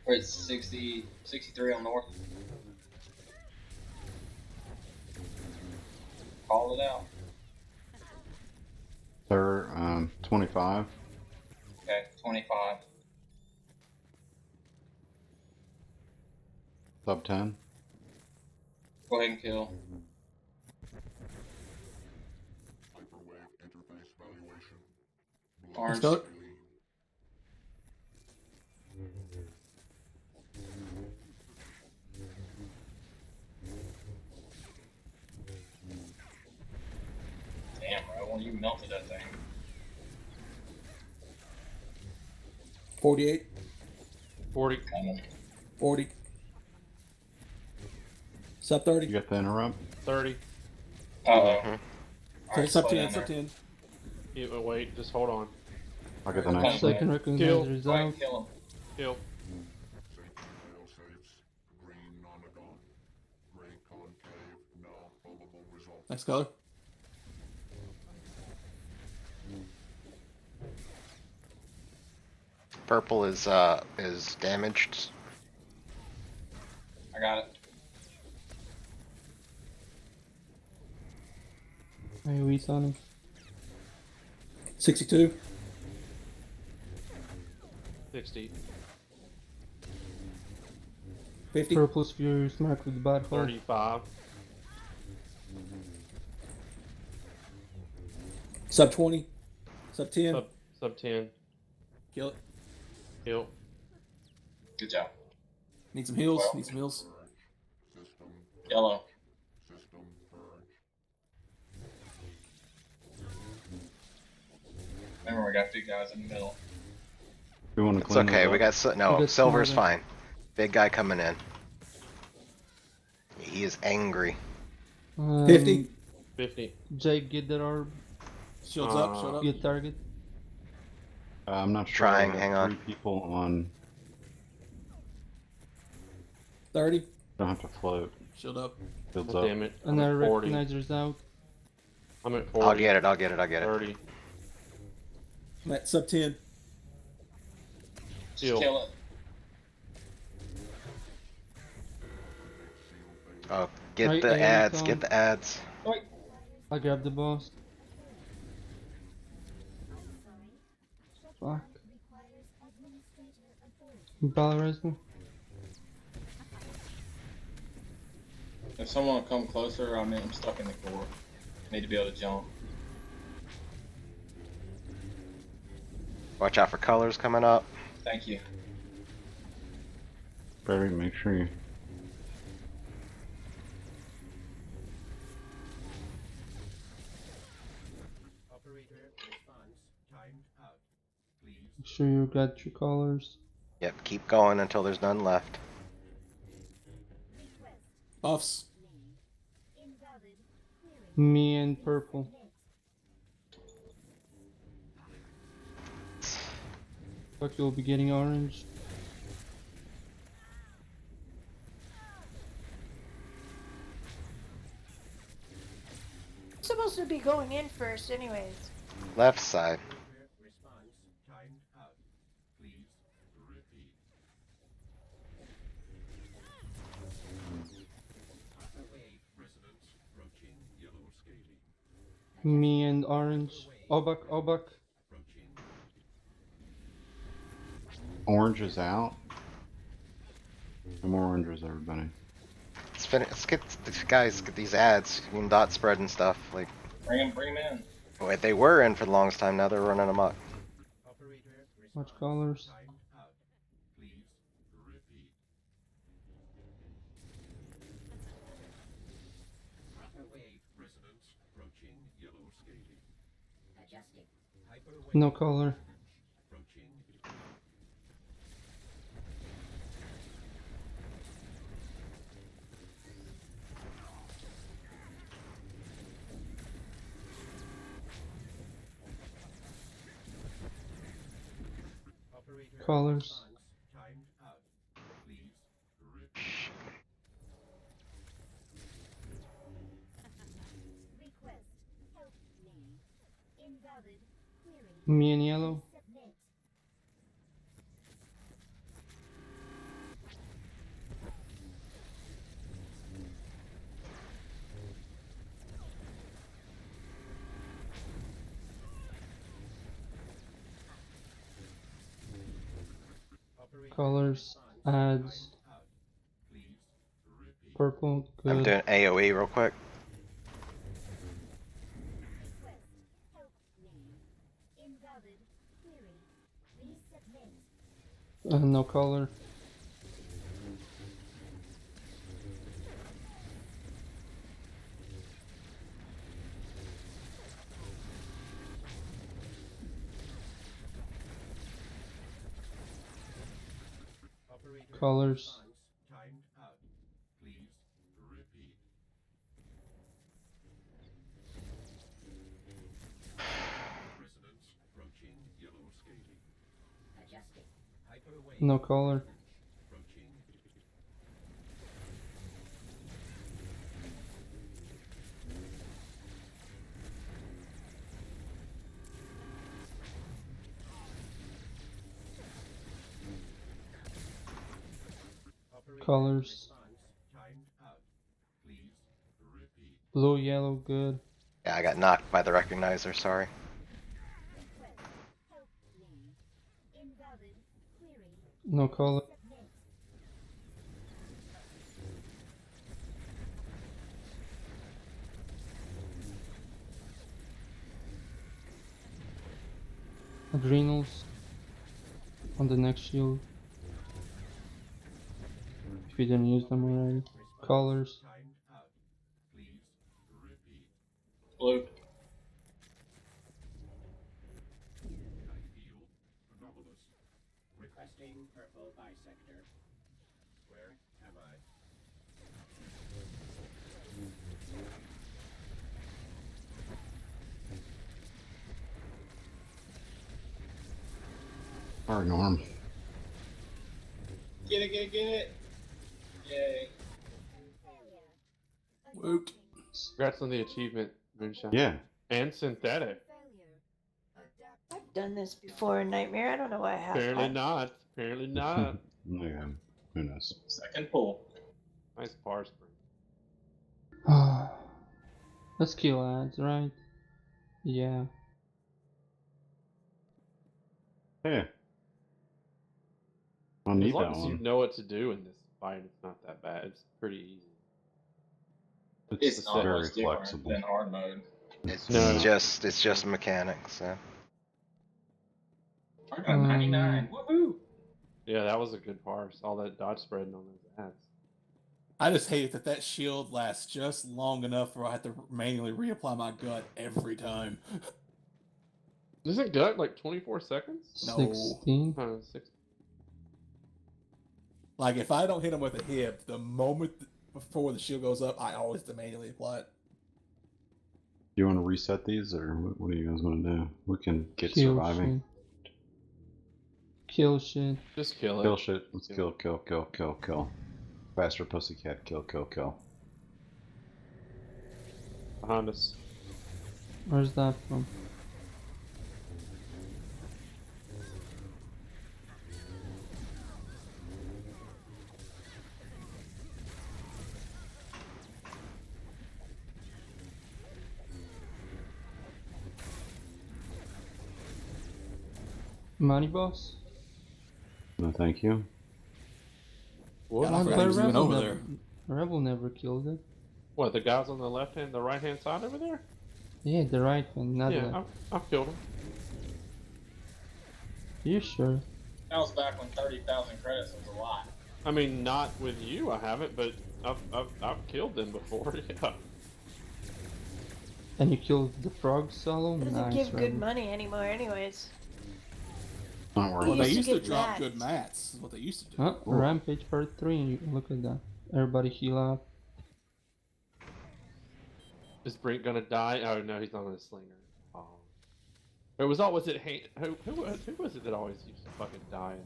Wait, 60, 63 on north. Call it out. They're 25. Okay, 25. Sub 10. Go ahead and kill. Let's Orange. go. Damn, bro, well, you melted that thing. 48, 40. Coming. 40. Sub 30. You got the interrupt? 30. Uh-oh. Okay, sub 10, sub 10. Wait, just hold on. I'll get the Okay. next one. Second recognizer Kill. is Go ahead out. and kill him. Kill. Next color. Purple is damaged. I got it. AoE's on him. 62. 60. 50. Purple's Furious marked with the bad hole. 35. Sub 20. Sub 10. Sub 10. Kill it. Kill. Good job. Need some heals. Well. Need some heals. Yellow. Remember, we got big guys in the middle. We want to It's clean okay. those We up. got no We got silver's smaller. fine. Big guy coming in. He is angry. 50. 50. Jake, get that orb. Shields up. Shield up. Get target. I'm not sure. Trying, I got hang on. 3 people on. 30. Don't have to float. Shield up. Builds Oh, up. damn it. I'm Another at 40. recognizer's out. I'm at 40. I'll get it. I'll get it. I'll get it. 30. I'm at sub 10. Just Kill. kill it. Oh, get Right, the AoE ads, con. get the ads. Wait. I grabbed the boss. Fuck. Ballerina. If someone will come closer, I'm stuck in the core. Need to be able to jump. Watch out for colors coming up. Thank you. Barry, make sure you. Make sure you got your colors. Yep, keep going until there's none left. Buffs. Me and purple. Fuck, you'll be getting orange. I'm supposed to be going in first, anyways. Left side. Me and orange. Obak, Obak. Orange is out. No more oranges, everybody. Let's get these guys, get these ads. You can dot spread and stuff. Like, Bring him in. wait, they were in for the longest time. Now they're running amok. Watch colors. No color. Colors. Me and yellow. Colors. Ads. Purple. I'm Good. doing AoE real quick. No color. Colors. No color. Colors. Blue, yellow, good. Yeah, I got knocked by the recognizer. Sorry. No color. Adrenals. On the next shield. If you didn't use them already. Colors. Blue. Our norm. Get it. Yay. Woot. Congrats on the achievement, Moonshine. Yeah. And synthetic. I've done this before in Nightmare. I don't know why I have. Apparently not. Apparently not. Yeah. Who knows? Second pull. Nice bar spring. Let's kill ads, right? Yeah. Hey. I don't As need long that as you one. know what to do in this fight, it's not that bad. It's pretty easy. It's not very much different flexible. than hard mode. It's No. just mechanics. So. I got 99. Woohoo! Yeah, that was a good parse. All that dodge spreading on those ads. I just hate that that shield lasts just long enough where I have to manually reapply my gut every time. Isn't gut like 24 seconds? No. 16. 6. Like, if I don't hit him with a hip, the moment before the shield goes up, I always have to manually apply it. Do you want to reset these, or what do you guys want to do? We can get Kill surviving. shit. Kill shit. Just kill it. Kill shit. Let's kill. Faster pussycat. Kill. Behind us. Where's that from? Money boss? No, thank you. What? God, I forgot he was even over there. Rebel never killed it. What, the guys on the left hand, the right hand side over there? Yeah, the right one, not Yeah, left. I've killed him. You sure? That was back when 30,000 credits was a lot. I mean, not with you, I haven't, but I've killed them before. Yeah. And you killed the frog solo? It doesn't Nice, give good Rebel. money anymore, anyways. Not worth Well, it. they used used to to get drop mats. good mats, is what they used to do. Huh? Rampage part 3, look at that. Everybody heal up. Is Brink gonna die? Oh no, he's not on a slinger. Oh. It was always it. Who was it that always used to fucking die in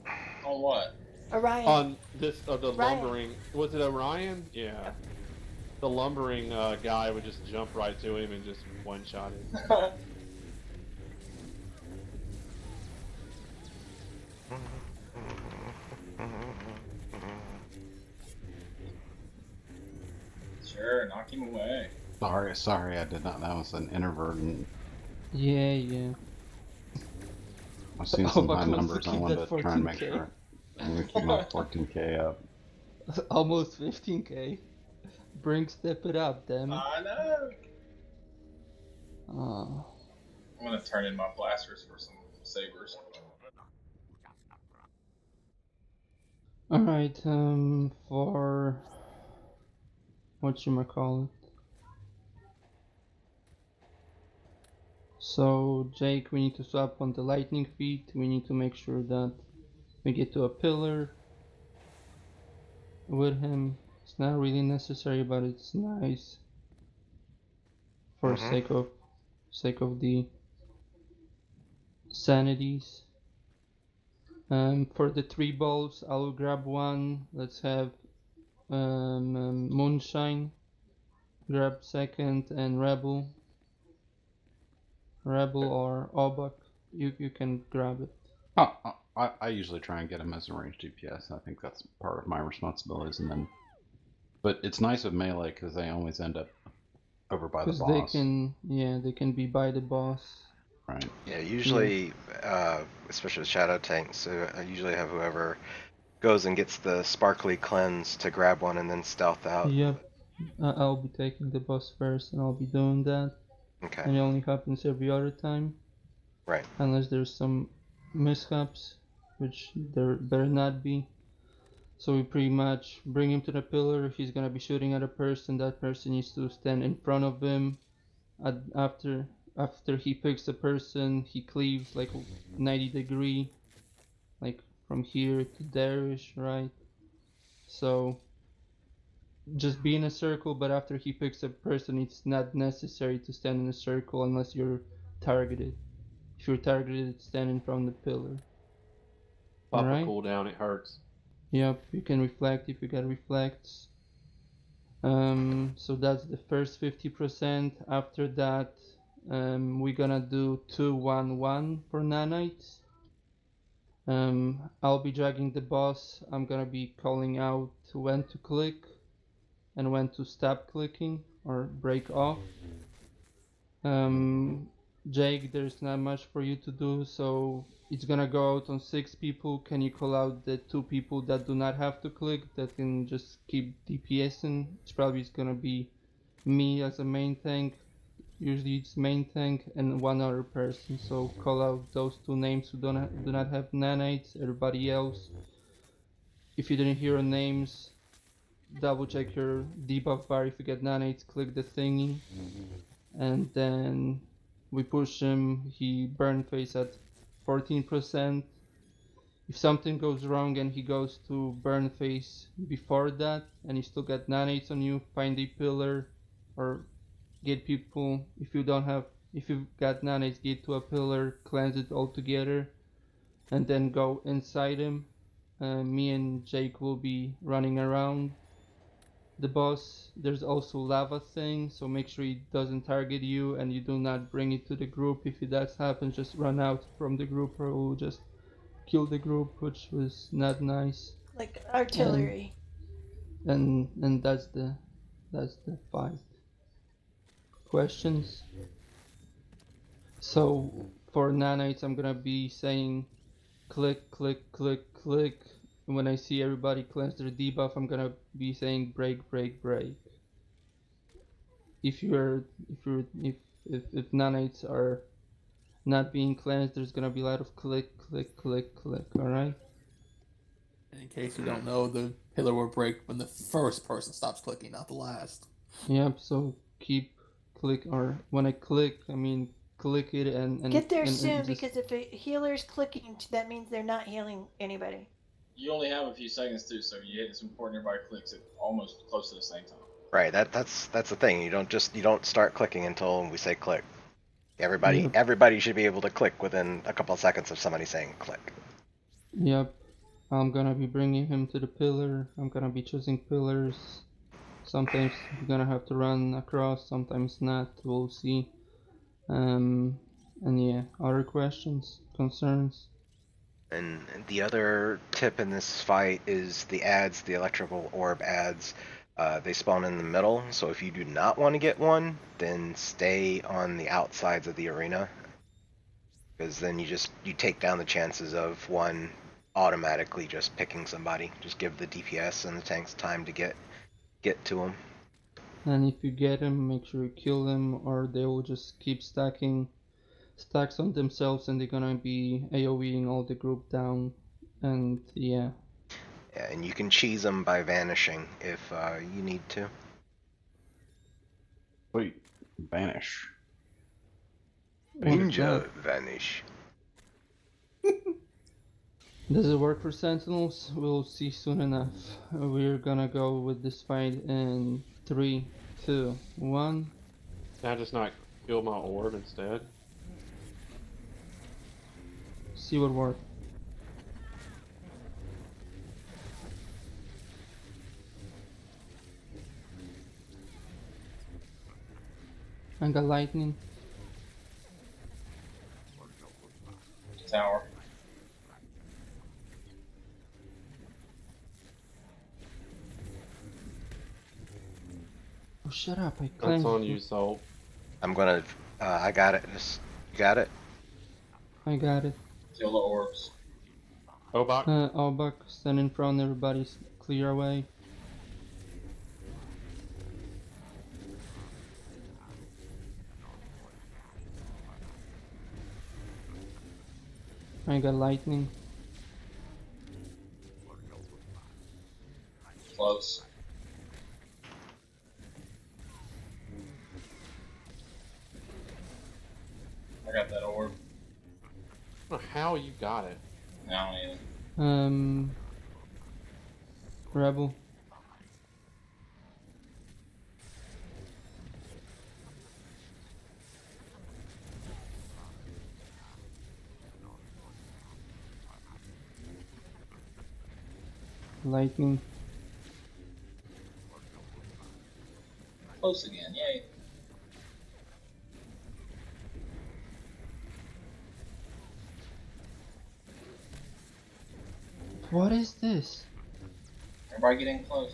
that? On what? Orion. On this the Orion. lumbering. Was it Orion? Yeah. Yep. The lumbering guy would just jump right to him and just one shot him. Sure, knock him away. Sorry, I did not. That was an inadvertent. Yeah. I've seen Oh, some but high wants to numbers. I keep wanted that to try and make 14K. sure. I'm gonna keep my 14K up. Almost 15k. Brink, step it up, damn it. I know. Oh. I'm gonna turn in my blasters for some sabers. Alright, for whatchamacallit. So, Jake, we need to swap on the lightning feet. We need to make sure that we get to a pillar with him. It's not really necessary, but it's nice for sake of the sanities. For the 3 balls, I'll grab one. Let's have Moonshine grab second, and Rebel or Obak, you can grab it. I usually try and get him as a ranged DPS. I think that's part of my responsibilities, but it's nice with melee because they always end up over by the Because boss. they can be by the boss. Right. Yeah, usually, especially with shadow tanks, I usually have whoever goes and gets the sparkly cleanse to grab one and then stealth out. Yep. I'll be taking the boss first, and I'll be doing that. Okay. And it only happens every other time. Right. Unless there's some mishaps, which there better not be. So we pretty much bring him to the pillar. He's gonna be shooting at a person. That person needs to stand in front of him. After he picks the person, he cleaves like 90 degree, like from here to there-ish, right? So just be in a circle, but after he picks a person, it's not necessary to stand in a circle unless you're targeted. If you're targeted, stand in front of the pillar. Pop Alright? a cooldown, it hurts. Yep, you can reflect if you got reflects. So that's the first 50%. After that, we're gonna do 2-1-1 for nanites. I'll be dragging the boss. I'm gonna be calling out when to click. and when to stop clicking or break off. Jake, there's not much for you to do, so it's gonna go out on 6 people. Can you call out the 2 people that do not have to click, that can just keep DPSing? It's probably gonna be me as a main tank. Usually it's main tank and one other person. So call out those 2 names who do not have nanites. Everybody else, if you didn't hear names, double check your debuff bar. If you get nanites, click the thingy, and then we push him. He burn face at 14%. If something goes wrong and he goes to burn face before that and you still get nanites on you, find a pillar or get people. If you've got nanites, get to a pillar, cleanse it all together, and then go inside him. Me and Jake will be running around the boss. There's also lava thing, so make sure it doesn't target you and you do not bring it to the group. If that happens, just run out from the group or we'll just kill the group, which was not nice. Like artillery. And that's the fight. Questions? So for nanites, I'm gonna be saying click, click, click, click. And when I see everybody cleanse their debuff, I'm gonna be saying break, break, break. If nanites are not being cleansed, there's gonna be a lot of click, click, click, click. All right. And in case you don't know, the pillar will break when the first person stops clicking, not the last. Yep. So keep click, or when I click, I mean click it and Get there and soon, just, because if a healer's clicking, that means they're not healing anybody. You only have a few seconds too, so it's important everybody clicks it almost close to the same time. Right. That's the thing. You don't start clicking until we say click. Everybody should be able to click within a couple of seconds of somebody saying click. Yep. I'm gonna be bringing him to the pillar. I'm gonna be choosing pillars. Sometimes you're gonna have to run across, sometimes not. We'll see. And yeah, other questions, concerns? And the other tip in this fight is the ads, the electrical orb ads. They spawn in the middle, so if you do not want to get one, then stay on the outsides of the arena, because then you take down the chances of one automatically just picking somebody. Just give the DPS and the tanks time to get to them. And if you get them, make sure you kill them, or they will just keep stacking stacks on themselves and they're gonna be AoEing all the group down. And yeah. Yeah, and you can cheese them by vanishing if you need to. Wait, vanish. Ninja vanish. Does it work for Sentinels? We'll see soon enough. We're gonna go with this fight in 3, 2, 1. Can I just not kill my orb instead? See what works. I got lightning. Tower. Oh, shut up! I That's cleansed on it. you, Soul. I'm gonna. I got it. You got it. I got it. Kill the orbs. Obak? Albach, stand in front. Everybody's clear away. I got lightning. Close. I got that orb. I don't know how you got it. Now I don't either. Rebel. Lightning. Close again, yay. What is this? Everybody get in close.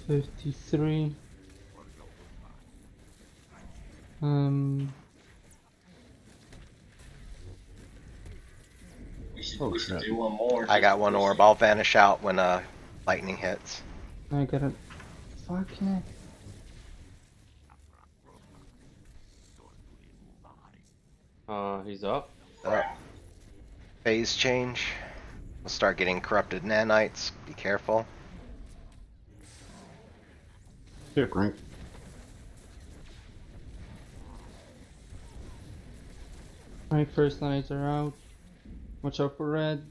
53. Oh, we should shit. do one more. I got one orb. I'll vanish out when lightning hits. I gotta. Fucking it. He's up. Phase change. We'll start getting corrupted nanites. Be careful. Here, Grink. Alright, first knights are out. Watch out for red.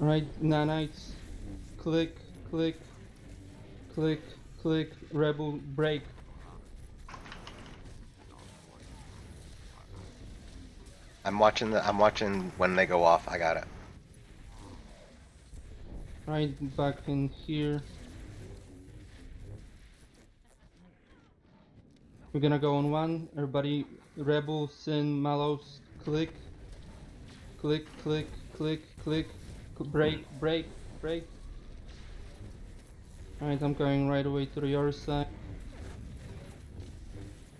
Alright, nanites. Click, click, click, click, rebel, break. I'm watching when they go off. I got it. Right, back in here. We're gonna go on one. Everybody, rebel, sin, mallows, click, click, click, click, click, break, break, break. Alright, I'm going right away to your side.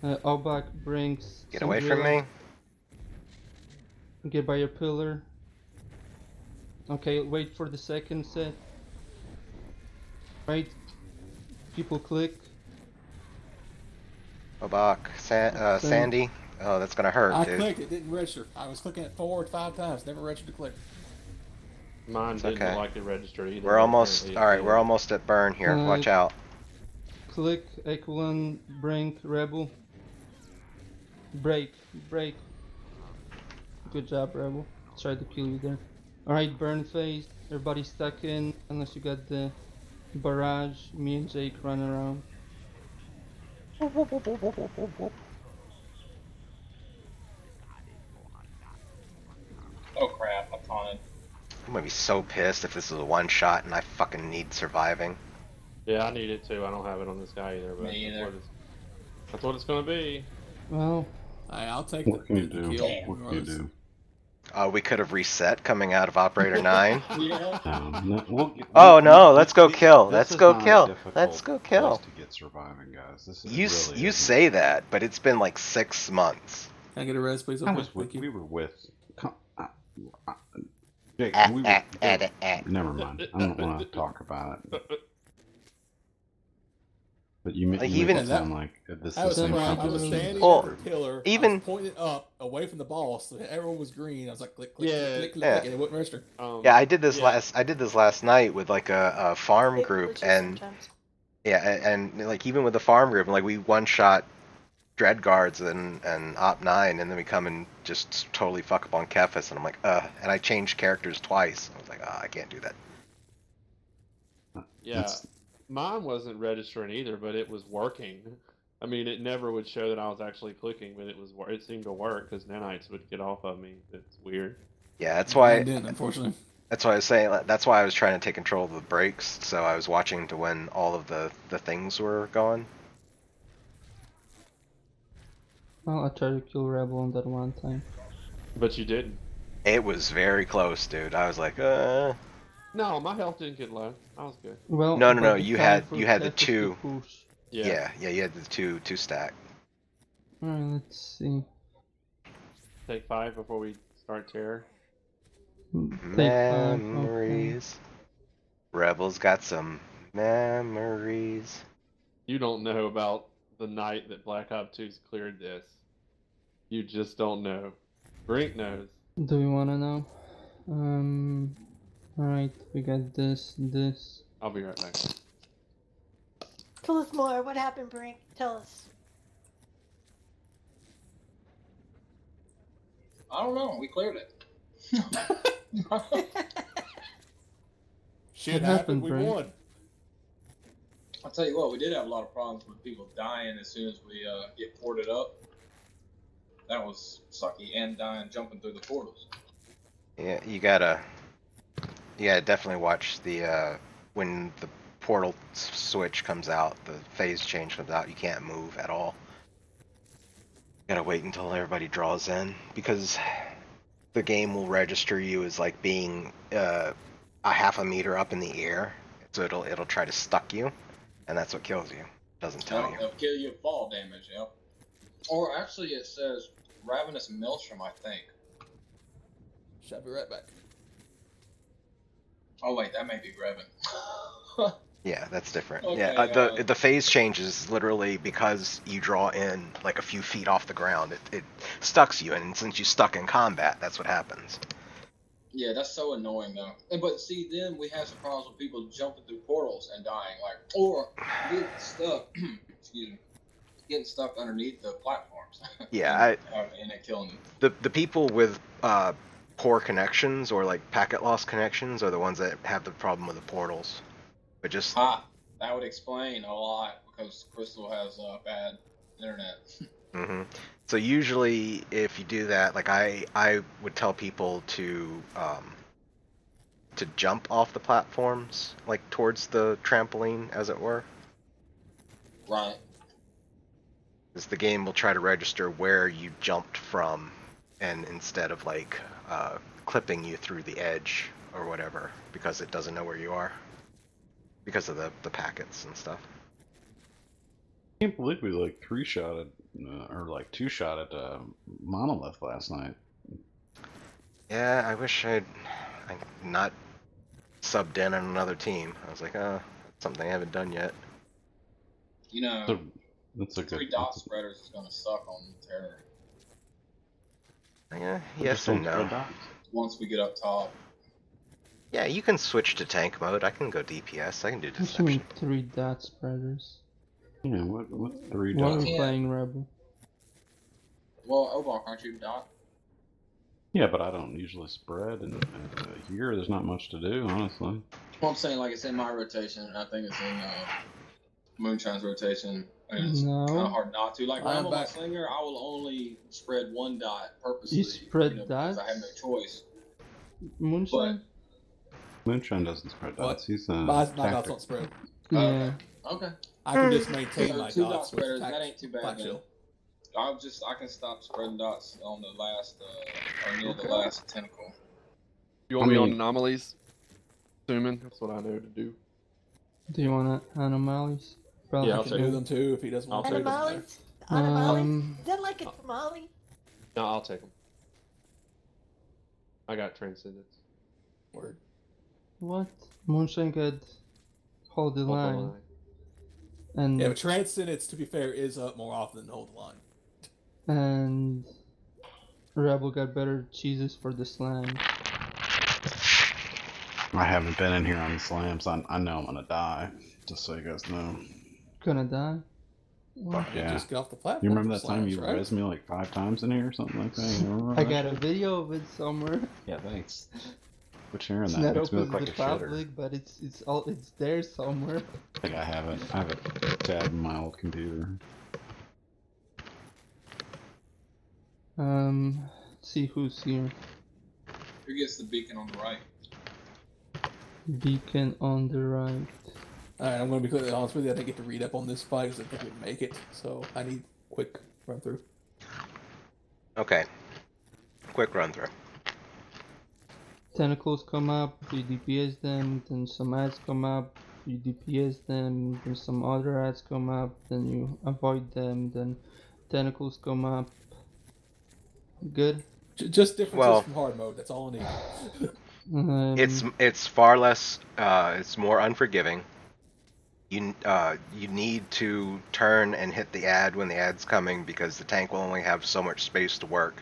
Obak brings. Get away from me. Get by your pillar. Okay, wait for the second set. Right. People click. Obak, Sandy. Oh, that's gonna hurt, I dude. clicked, it didn't register. I was clicking it 4 or 5 times, never registered to click. Mine It's didn't okay. like it register either. We're almost. Apparently it All right, did. we're almost at burn here. Watch out. Click, Equilin, Brink, Rebel. Break, break. Good job, Rebel. Tried to kill you there. Alright, burn phase. Everybody stuck in, unless you got the barrage. Me and Jake run around. Oh crap! I'm taunted. I'm gonna be so pissed if this is a one shot and I fucking need surviving. Yeah, I need it too. I don't have it on this guy either, but Me either. That's what it's gonna be. Well, I'll take What can you the do? kill. What can you do? We could have reset coming out of Operator 9. Yeah. Oh no, let's go kill. This Let's is go not a kill. difficult Let's go place kill. to get surviving, guys. This You really you isn't. say that, but it's been like 6 months. Can I get a res, please? I Okay, was with, thank you. we were with. Jake, we were. Never mind. I don't want to talk about it. But you Like, make even- it sound like this I is was, the same Well, I was competition. standing Well, at the pillar. even- I was pointed up, away from the ball, so everyone was green. I was like, click, click, Yeah. click, click, Yeah. click, and it wouldn't register. Yeah, I did this yeah. last night with like a farm It group, glitches and sometimes. yeah, and like even with the farm group, like we one shot Dread Guards and Op 9, and then we come and just totally fuck up on Kefis, and I'm like, and I changed characters twice. I was like, I can't do that. Yeah, It's- mine wasn't registering either, but it was working. I mean, it never would show that I was actually clicking, but it seemed to work because nanites would get off of me. It's weird. Yeah, that's I why. didn't, unfortunately. That's why I was saying. That's why I was trying to take control of the breaks. So I was watching to when all of the things were going. well, I tried to kill Rebel on that one time. But you didn't. It was very close, dude. I was like, No, my health didn't get low. I was good. Well, No, but no, the you time had- for you had the Kefis to two. push. yeah, you had the two stack. Alright, let's see. Take 5 before we start terror. Take 5. Okay. Memories. Rebels got some memories. You don't know about the night that Black Ops 2's cleared this. You just don't know. Brink knows. Do we wanna know? Alright, we got this. I'll be right back. Tell us more. What happened, Brink? Tell us. I don't know. We cleared it. Shit What happened, happened, we Brent? won. I'll tell you what. We did have a lot of problems with people dying as soon as we get ported up. That was sucky, and dying jumping through the portals. Yeah, you gotta definitely watch the when the portal switch comes out, the phase change comes out. You can't move at all. Gotta wait until everybody draws in because the game will register you as like being a half a meter up in the air, so it'll try to stuck you, and that's what kills you. It doesn't tell you. It'll kill you fall damage, yep. Or actually, it says Ravenous Maelstrom, I think. Shall be right back. Oh wait, that may be Revan. Yeah, that's different. Okay, Yeah, the phase changes literally because you draw in like a few feet off the ground. It stucks you, and since you stuck in combat, that's what happens. Yeah, that's so annoying though. But see, then we have some problems with people jumping through portals and dying, like, or getting stuck. Excuse me, getting stuck underneath the platforms. Yeah, and it killing you. the people with poor connections or like packet loss connections are the ones that have the problem with the portals. But just That would explain a lot because Crystal has bad internet. hmm So usually, if you do that, like I would tell people to jump off the platforms, like towards the trampoline, as it were. Right. Because the game will try to register where you jumped from, and instead of like clipping you through the edge or whatever, because it doesn't know where you are, because of the packets and stuff. I can't believe we like 3-shotted or like 2-shotted Monolith last night. Yeah, I wish I'd not subbed in on another team. I was like, something I haven't done yet. You know, that's a good. 3 dot spreaders is gonna suck on Terror. Yeah, yes and no. Once we get up top. Yeah, you can switch to tank mode. I can go DPS. I can do What do you deception. mean 3 dot spreaders? Yeah, what's 3 Why are dots? we playing Rebel? Well, Obok, aren't you dot? Yeah, but I don't usually spread, and here there's not much to do, honestly. Well, I'm saying like it's in my rotation. I think it's in Moonshine's rotation. And it's No. kind of hard not to. Like when I'm I'm on my back. slinger, I will only spread 1 dot purposely. You spread because I have no dots? choice. Moonshine? Moonshine doesn't spread What? dots. He's My dots tactic. don't spread. Yeah. Okay. I can just maintain So my 2 dot dots with spreaders, tac- that ain't too bad. tac Then. shield. I can stop spreading dots on the last or near the last tentacle. You want me I on mean- anomalies? Assuming that's what I know to do. Do you want anomalies? Probably Yeah, I'll I can take do it. them too if he doesn't want I'll to. take them. Animalies? Animalies? Um, Is that like a tamale? No, I'll take them. I got transcendence. Word. what? Moonshine could hold the Hold the line. line. And Yeah, but Transcendence, to be fair, is up more often than Hold the Line. and Rebel got better cheeses for the slam. I haven't been in here on the slams. I know I'm gonna die. Just so you guys know. Gonna die? What? Yeah. Just get off the platform. You remember that for time slams, you right? rezzed me like 5 times in here or something like that? You remember I that got a shit? video of it somewhere. Yeah, thanks. Quit sharing It's that. not Makes me open look to like the a shitter. public, but it's there somewhere. I think I have it. I have it tabbed in my old computer. Let's see who's here. Who gets the beacon on the right? Beacon on the right. Alright, I'm going to be completely honest with you. I didn't get to read up on this fight because I didn't make it. So I need a quick run through. Okay. Quick run through. Tentacles come up, you DPS them, then some ads come up, you DPS them, then some other ads come up, then you avoid them, then tentacles come up. Good? Just differences Well- from hard mode. That's all I need. It's far less. It's more unforgiving. You need to turn and hit the ad when the ad's coming because the tank will only have so much space to work,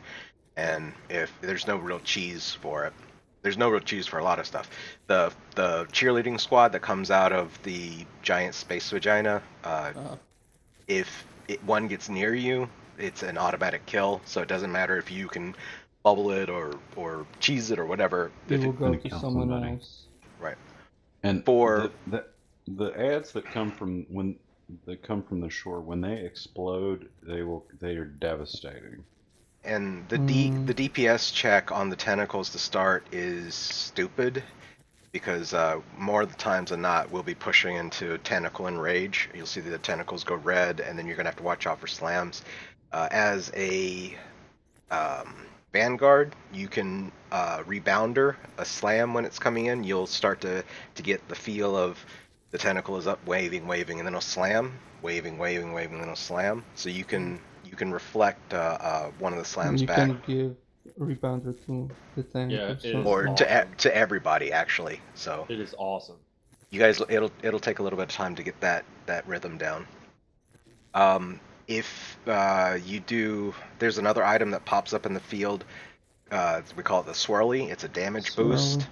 and if there's no real cheese for it. There's no real cheese for a lot of stuff. The cheerleading squad that comes out of the giant space vagina, if one gets near you, it's an automatic kill. So it doesn't matter if you can bubble it or cheese it or whatever. They If will it, go gonna to kill someone somebody. else. right. And For- the ads that come from when they come from the shore, when they explode, they are devastating. And the Mm. DPS check on the tentacles to start is stupid because more of the times than not, we'll be pushing into tentacle and rage. You'll see the tentacles go red, and then you're gonna have to watch out for slams. As a Vanguard, you can rebounder a slam when it's coming in. You'll start to get the feel of the tentacle is up, waving, and then it'll slam, waving, and then it'll slam. So you can reflect one of the slams You back, can give rebounder to the tank Yeah, or it is something. or awesome. to everybody actually. So It is awesome. you guys, it'll take a little bit of time to get that rhythm down. If you do, there's another item that pops up in the field. We call it the swirly. It's a damage boost.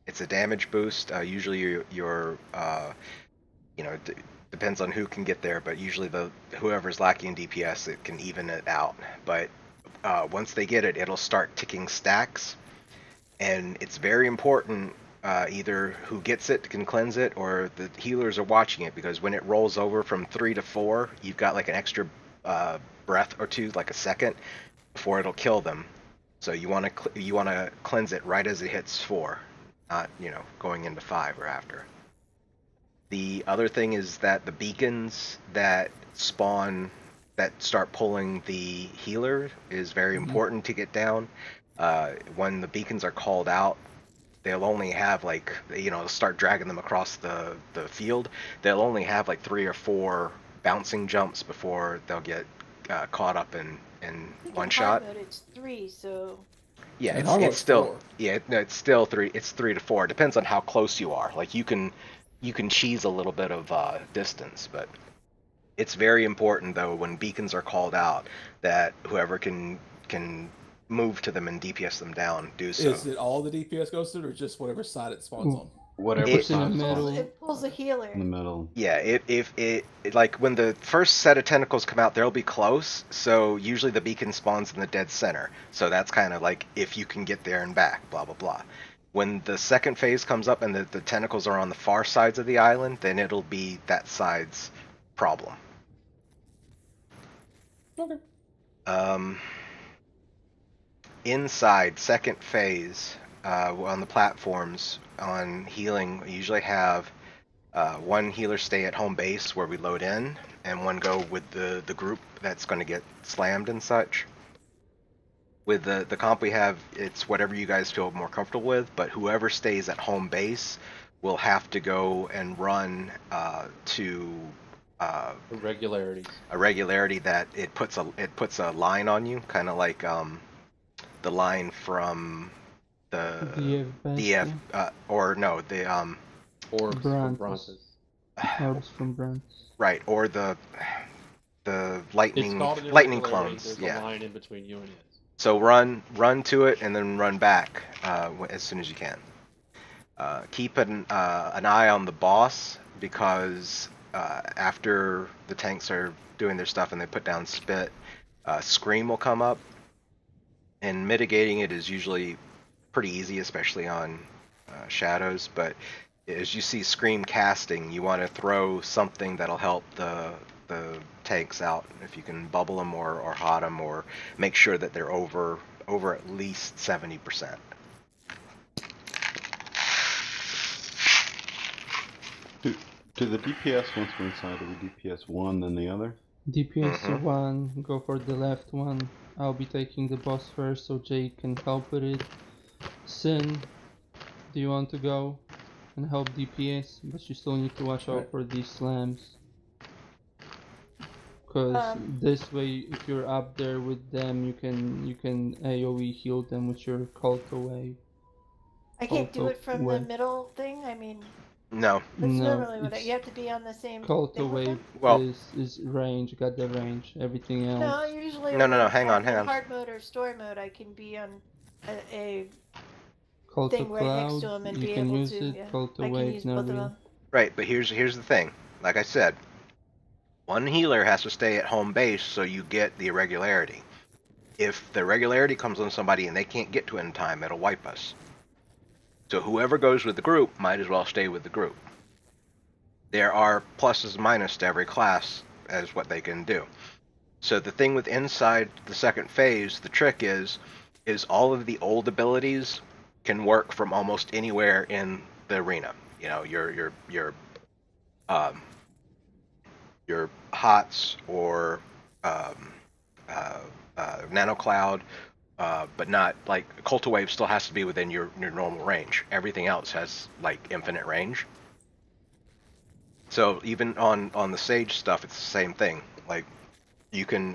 It's a damage boost. Usually your depends on who can get there, but usually whoever's lacking in DPS, it can even it out. But once they get it, it'll start ticking stacks, and it's very important. Either who gets it can cleanse it, or the healers are watching it, because when it rolls over from 3 to 4, you've got like an extra breath or two, like a second, before it'll kill them. So you want to cleanse it right as it hits 4, not going into 5 or after. The other thing is that the beacons that spawn that start pulling the healer is very important to get down. When the beacons are called out, they'll only have start dragging them across the field. They'll only have like 3 or 4 bouncing jumps before they'll get caught up in one shot. Hard mode, it's 3, so Yeah, In hard mode, it's still 4. it's still 3. It's 3 to 4. It depends on how close you are. Like you can cheese a little bit of distance, but it's very important though when beacons are called out that whoever can move to them and DPS them down do so. Is it all the DPS goes to, or just whatever side it spawns on? Whatever It's in the side spawns middle. it pulls a healer. in the middle. Yeah, if like when the first set of tentacles come out, they'll be close. So usually the beacon spawns in the dead center. So that's kind of like if you can get there and back, blah blah blah. When the second phase comes up and the tentacles are on the far sides of the island, then it'll be that side's problem. Okay. Inside second phase, on the platforms on healing, we usually have one healer stay at home base where we load in, and one go with the group that's going to get slammed and such. With the comp we have, it's whatever you guys feel more comfortable with, but whoever stays at home base will have to go and run to Irregularities. a regularity that it puts a line on you, kind of like the line from the DF or no, the Orbs from Brantus. Brontes. Orbs from Brantus. right, or the It's lightning called an lightning irregularity. clones. There's Yeah. a line in between you and it. So run to it and then run back as soon as you can. Keep an eye on the boss, because after the tanks are doing their stuff and they put down spit, scream will come up, and mitigating it is usually pretty easy, especially on shadows. But as you see scream casting, you want to throw something that'll help the tanks out. If you can bubble them or hot them, or make sure that they're over at least 70%. To the DPS, once we're inside, do we DPS one then the other? DPS 1, go for the left one. I'll be taking the boss first so Jay can help with it. Sin, do you want to go and help DPS? But you still need to watch out for these slams. Because this way, if you're up there with them, you can AoE heal them with your cult away. I can't do Cult it from away. the middle thing. I mean, No. that's No, normally what it's you have to be on the same cult thing with away them. Well- is range, got the range. Everything else. No, usually No, when no, no, I'm hang on, in hang on. hard mode or story mode, I can be on a Cult thing of right next Cloud, to them and you be can able use to. it. Yeah, Cult I of can Wave, use not both of really. them. Right, but here's the thing. Like I said, one healer has to stay at home base so you get the irregularity. If the irregularity comes on somebody and they can't get to it in time, it'll wipe us. So whoever goes with the group might as well stay with the group. There are pluses and minuses to every class as what they can do. So the thing with inside the second phase, the trick is all of the old abilities can work from almost anywhere in the arena. You know, your HOTS or nano cloud, but not like Colta Wave still has to be within your normal range. Everything else has like infinite range. So even on the Sage stuff, it's the same thing. Like you can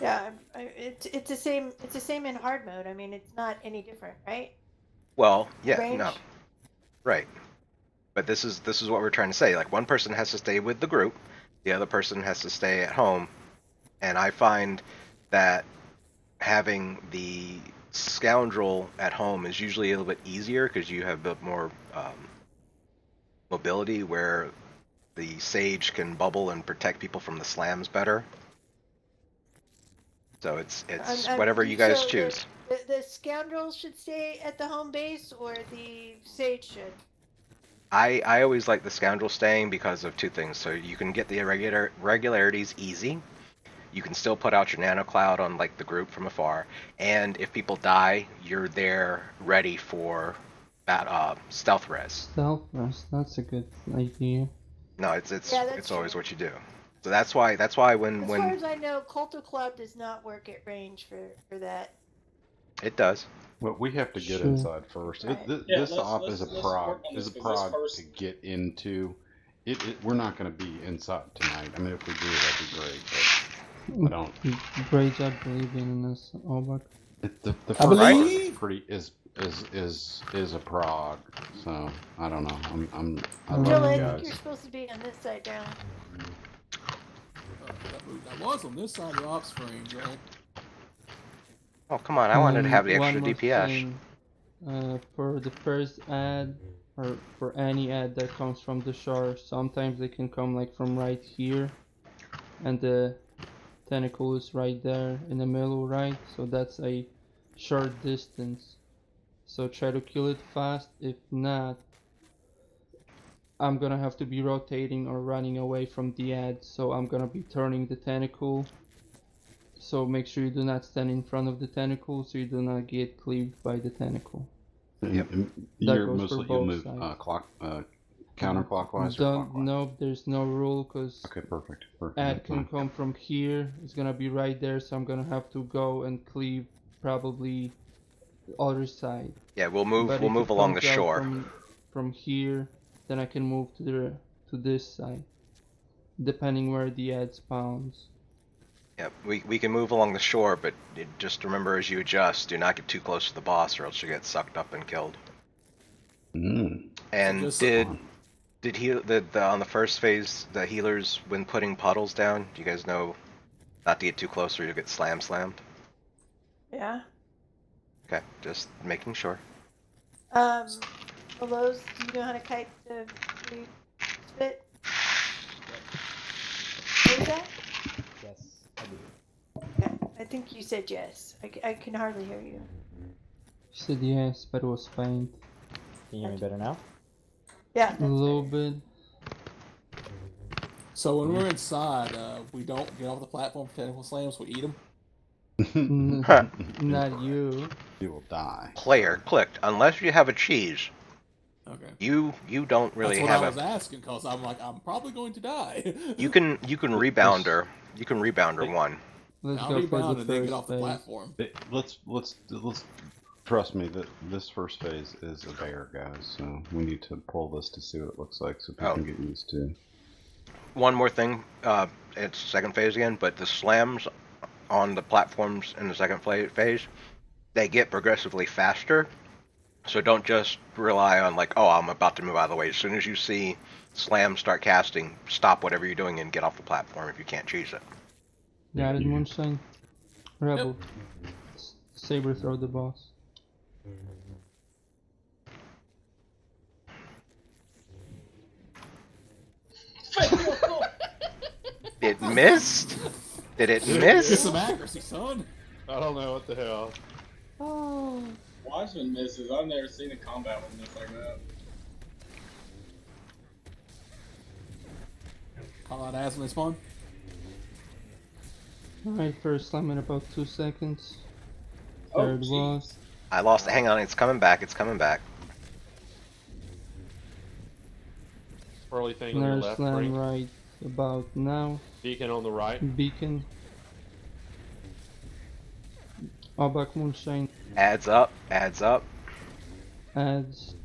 Yeah, it's the same. It's the same in hard mode. I mean, it's not any different, right? well, yeah, Range. no, right. But this is what we're trying to say. Like one person has to stay with the group, the other person has to stay at home, and I find that having the scoundrel at home is usually a little bit easier because you have a bit more mobility, where the Sage can bubble and protect people from the slams better. So it's whatever you guys so choose. The scoundrels should stay at the home base, or the sage should. I always like the scoundrel staying because of two things. So you can get the regularities easy. You can still put out your nano cloud on like the group from afar, and if people die, you're there ready for that stealth res. Stealth rest, that's a good idea. No, it's Yeah, that's it's always true. what you do. So that's why As far when as I know, Colter Cloud does not work at range for that. it does. Well, we have to get Sure. inside first. Right. This op let's is a work prog. on Is this, a 'cause this prog first- to get into. We're not going to be inside tonight. I mean, if we do, that'd be great. But I don't. Great job believing in us, Obak. The I first part believe- is pretty is a prog. So I don't know. I Dylan, Dylan, love I you think guys. you're supposed to be on this side, darling. I was on this side of the ops range, right? Oh come on! I wanted to have the One extra more DPS. thing, for the first ad, or for any ad that comes from the shore, sometimes they can come like from right here, and the tentacle is right there in the middle, right? So that's a short distance. So try to kill it fast. If not, I'm gonna have to be rotating or running away from the ad. So I'm gonna be turning the tentacle. So make sure you do not stand in front of the tentacle, so you do not get cleaved by the tentacle. Yep. And That you're goes for mostly you'll both move sides. counterclockwise or Don't, clockwise. no, there's no rule, because Okay, perfect. ad That's can fine. come from here. It's gonna be right there, so I'm gonna have to go and cleave probably the other side. Yeah, we'll But move if it along the comes out shore. from here, then I can move to this side, depending where the ad spawns. Yeah, we can move along the shore, but just remember as you adjust, do not get too close to the boss, or else you get sucked up and killed. And just- did on the first phase the healers, when putting puddles down, do you guys know not to get too close or you'll get slammed? Yeah. Okay, just making sure. Lowe's, do you know how to kite the spit? What was that? Yes, I do. Okay, I think you said yes. I can hardly hear you. She said yes, but it was faint. Can you hear me better now? Yeah, A that's little better. bit. So when we're inside, we don't get off the platform for technical slams. We eat them. Not you. You will die. Player clicked. Unless you have a cheese, Okay. you don't really That's what have I was a. asking, because I'm like, I'm probably going to die. You can rebounder. You can rebounder one. Let's I'll go for rebound the and then get first off the phase. platform. Let's trust me that this first phase is a bear, guys. So we need to pull this to see what it looks like, so people Oh. can get used to. One more thing, it's second phase again, but the slams on the platforms in the second phase, they get progressively faster. So don't just rely on like, oh, I'm about to move out of the way. As soon as you see slams start casting, stop whatever you're doing and get off the platform if you can't cheese it. Got it, Moonshine. Rebel. Saber throw the boss. It missed? Did it Get miss? some accuracy, son. I don't know what the hell. Oh. Watchman misses. I've never seen a combat one miss like that. Call out as when they spawn. Alright, first slam in about 2 seconds. Oh, Third jeez. boss. I lost. Hang on, it's coming back. It's coming back. Early thing on your Another left, slam Frank. right about now. Beacon on the right. Beacon. Oh, back moonshine Adds up. Adds up. adds.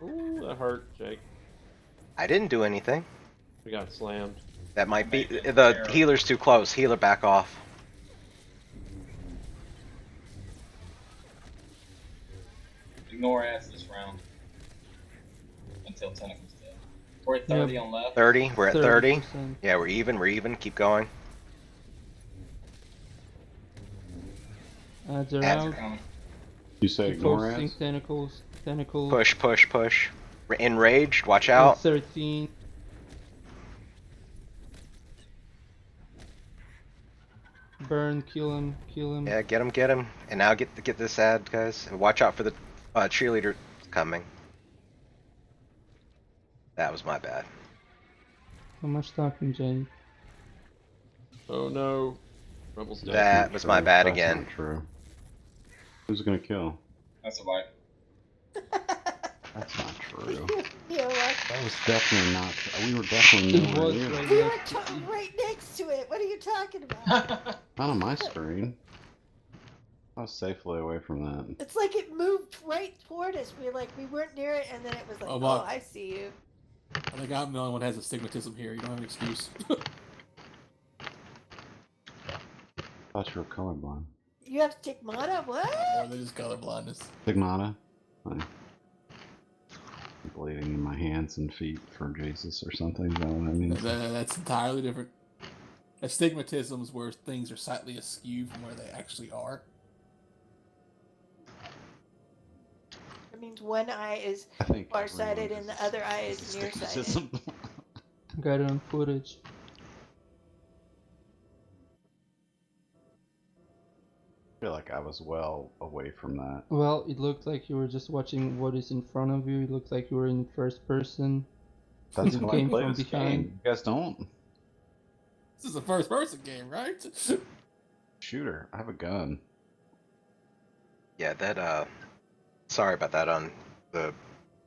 Ooh, that hurt, Jake. I didn't do anything. We got slammed. That might be Make it the terrible. healer's too close. Healer, back off. Ignore ads this round until Tentacle's dead. We're at 30 on left. 30. We're at 30. 30%. Yeah, we're even. We're even. Keep going. Adds are Adds out. Coming. You say Keep ignore posting ads? tentacles. Tentacles. Push, push, push. Enraged. Watch At out. 13. Burn, kill him, kill him. Yeah, get him, get him. And now get this ad, guys. And watch out for the cheerleader coming. That was my bad. How much talking, Jay? Oh no. Rebel's dead. That Not was true. my bad That's again. Not true. Who's gonna kill? That's a light. That's not true. You know what? That was definitely not. We were definitely It nowhere was near. right We were next to you. right next to it. What are you talking about? Not on my screen. I was safely away from that. It's like it moved right toward us. We weren't near it, and then it was like, Oh, oh, Mark. I see you. I think I'm the only one that has astigmatism here. You don't have an excuse. Thought you were colorblind. You have stigmata? What? More than just color blindness. Stigmata? I'm bleeding in my hands and feet for Jesus or something. Is that what I mean? That's entirely different. Astigmatism is where things are slightly askew from where they actually are. That means one eye is I think farsighted everyone and the has other eye is nearsighted. astigmatism. Got it on footage. I feel like I was well away from that. Well, it looked like you were just watching what is in front of you. It looked like you were in first person. That's You how I came play from this behind. game. You guys don't? This is a first-person game, right? Shooter. I have a gun. Yeah, that sorry about that on the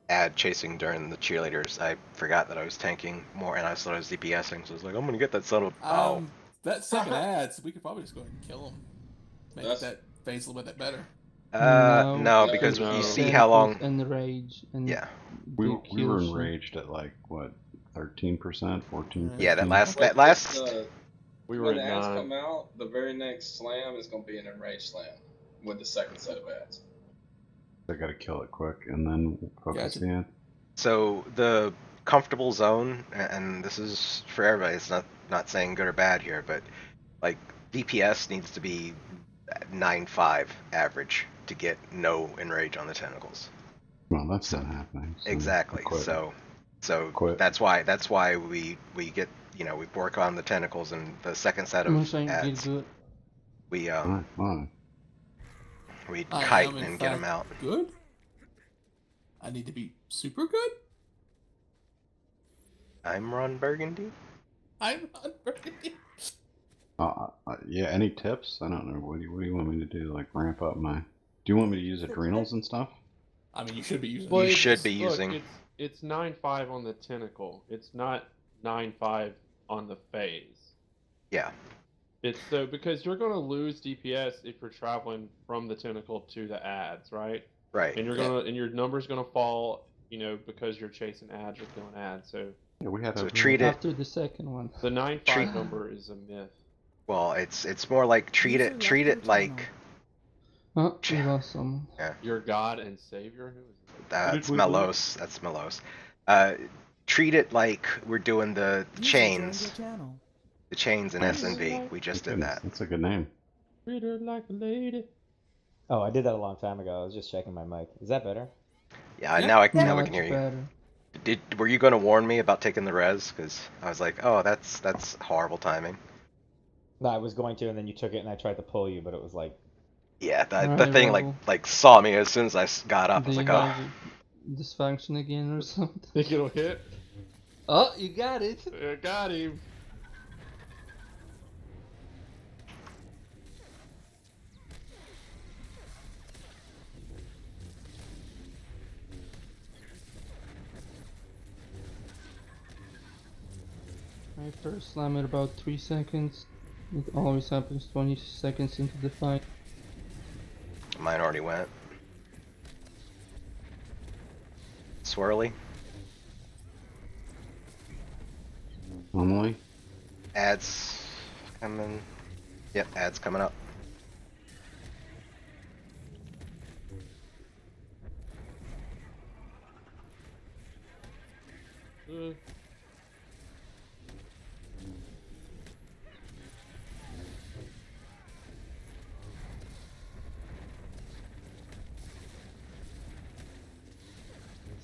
ad chasing during the cheerleaders. I forgot that I was tanking more and I thought I was DPSing, so I was like, I'm gonna get that son of That second ads, we could probably just go ahead and kill him. Make That's- that phase a little bit better. No. no, No, because no. you see how long And rage and Yeah. We the were kill shit. enraged at like what, 13%, 14%. Yeah, that last Wait, that last We were when at the ads 9. come out, the very next slam is going to be an enraged slam with the second set of ads. I gotta kill it quick and then focus Gotcha. the end. So the comfortable zone, and this is for everybody. It's not saying good or bad here, but like DPS needs to be 9.5 average to get no enrage on the tentacles. Well, that's not happening. So Exactly. quit. So Quit. that's why we get we work on the tentacles and the second set of Moonshine, get ads. good. We Fine. we I kite am, in and get them fact, out. Good? I need to be super good? I'm Ron Burgundy. I'm not ready. Yeah. Any tips? I don't know. What do you want me to do? Like ramp up my? Do you want me to use adrenals and stuff? I mean, you should be using Well, it. you should it's- be using- Look, it's 9.5 on the tentacle. It's not 9.5 on the phase. Yeah. It's so because you're going to lose DPS if you're traveling from the tentacle to the ads, right? Right. And your number's going to fall, because you're chasing ads or killing ads. So Yeah, we had So a treat it. After the second one. the 9.5 Treat- number is a myth. Well, it's more like treat it like Oh, we lost someone. Your God and Savior? Who is that? that's Melos. That's Melos. Treat it like we're doing the chains. The chains in SNV. We just did that. That's a good name. Treat her like a lady. Oh, I did that a long time ago. I was just checking my mic. Is that better? Yeah, Yep. now we Much can hear you. better. Were you going to warn me about taking the res? Because I was like, oh, that's horrible timing. No, I was going to, and then you took it, and I tried to pull you, but it was like, Yeah, the Alright, thing Rebel. like saw me as soon as I got up. I Do was you like, oh. have dysfunction again or something? Think it'll hit? Oh, you got it. Got him. I first slam it about 3 seconds. It always happens 20 seconds into the fight. Mine already went. Swirly. Normally. Ads coming. Yep, ads coming up. Uh,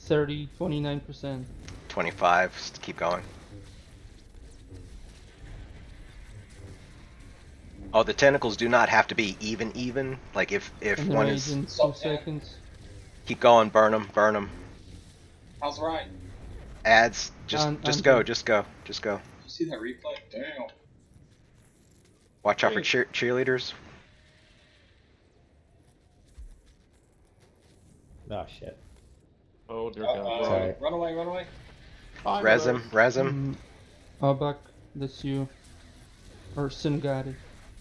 29%. 25. Just keep going. Oh, the tentacles do not have to be even. Like if And one rage is, in 2 Stop that. seconds. keep going. Burn them. How's right? Ads. Just Andrew. go. You see that replay? Damn. Watch out for Wait. cheerleaders. Oh shit. oh dear God. Uh-oh. Sorry. Run away. Hi, Res Rose. him. Abak, that's you. Or Sin got it.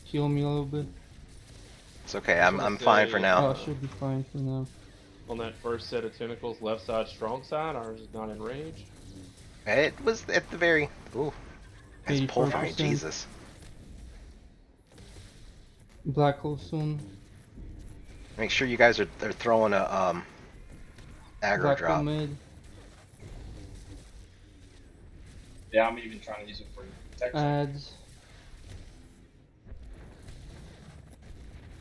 Heal me a little bit. It's okay. I I'm was gonna fine for say, now. Oh, should be fine for now. On that first set of tentacles, left side, strong side, ours is not in range. It was at the very. Ooh. That's pull for me. 84%. Jesus. Black hole soon. Make sure you guys are throwing a aggro Black hole drop. mid. Yeah, I'm even trying to use it for protection. Ads.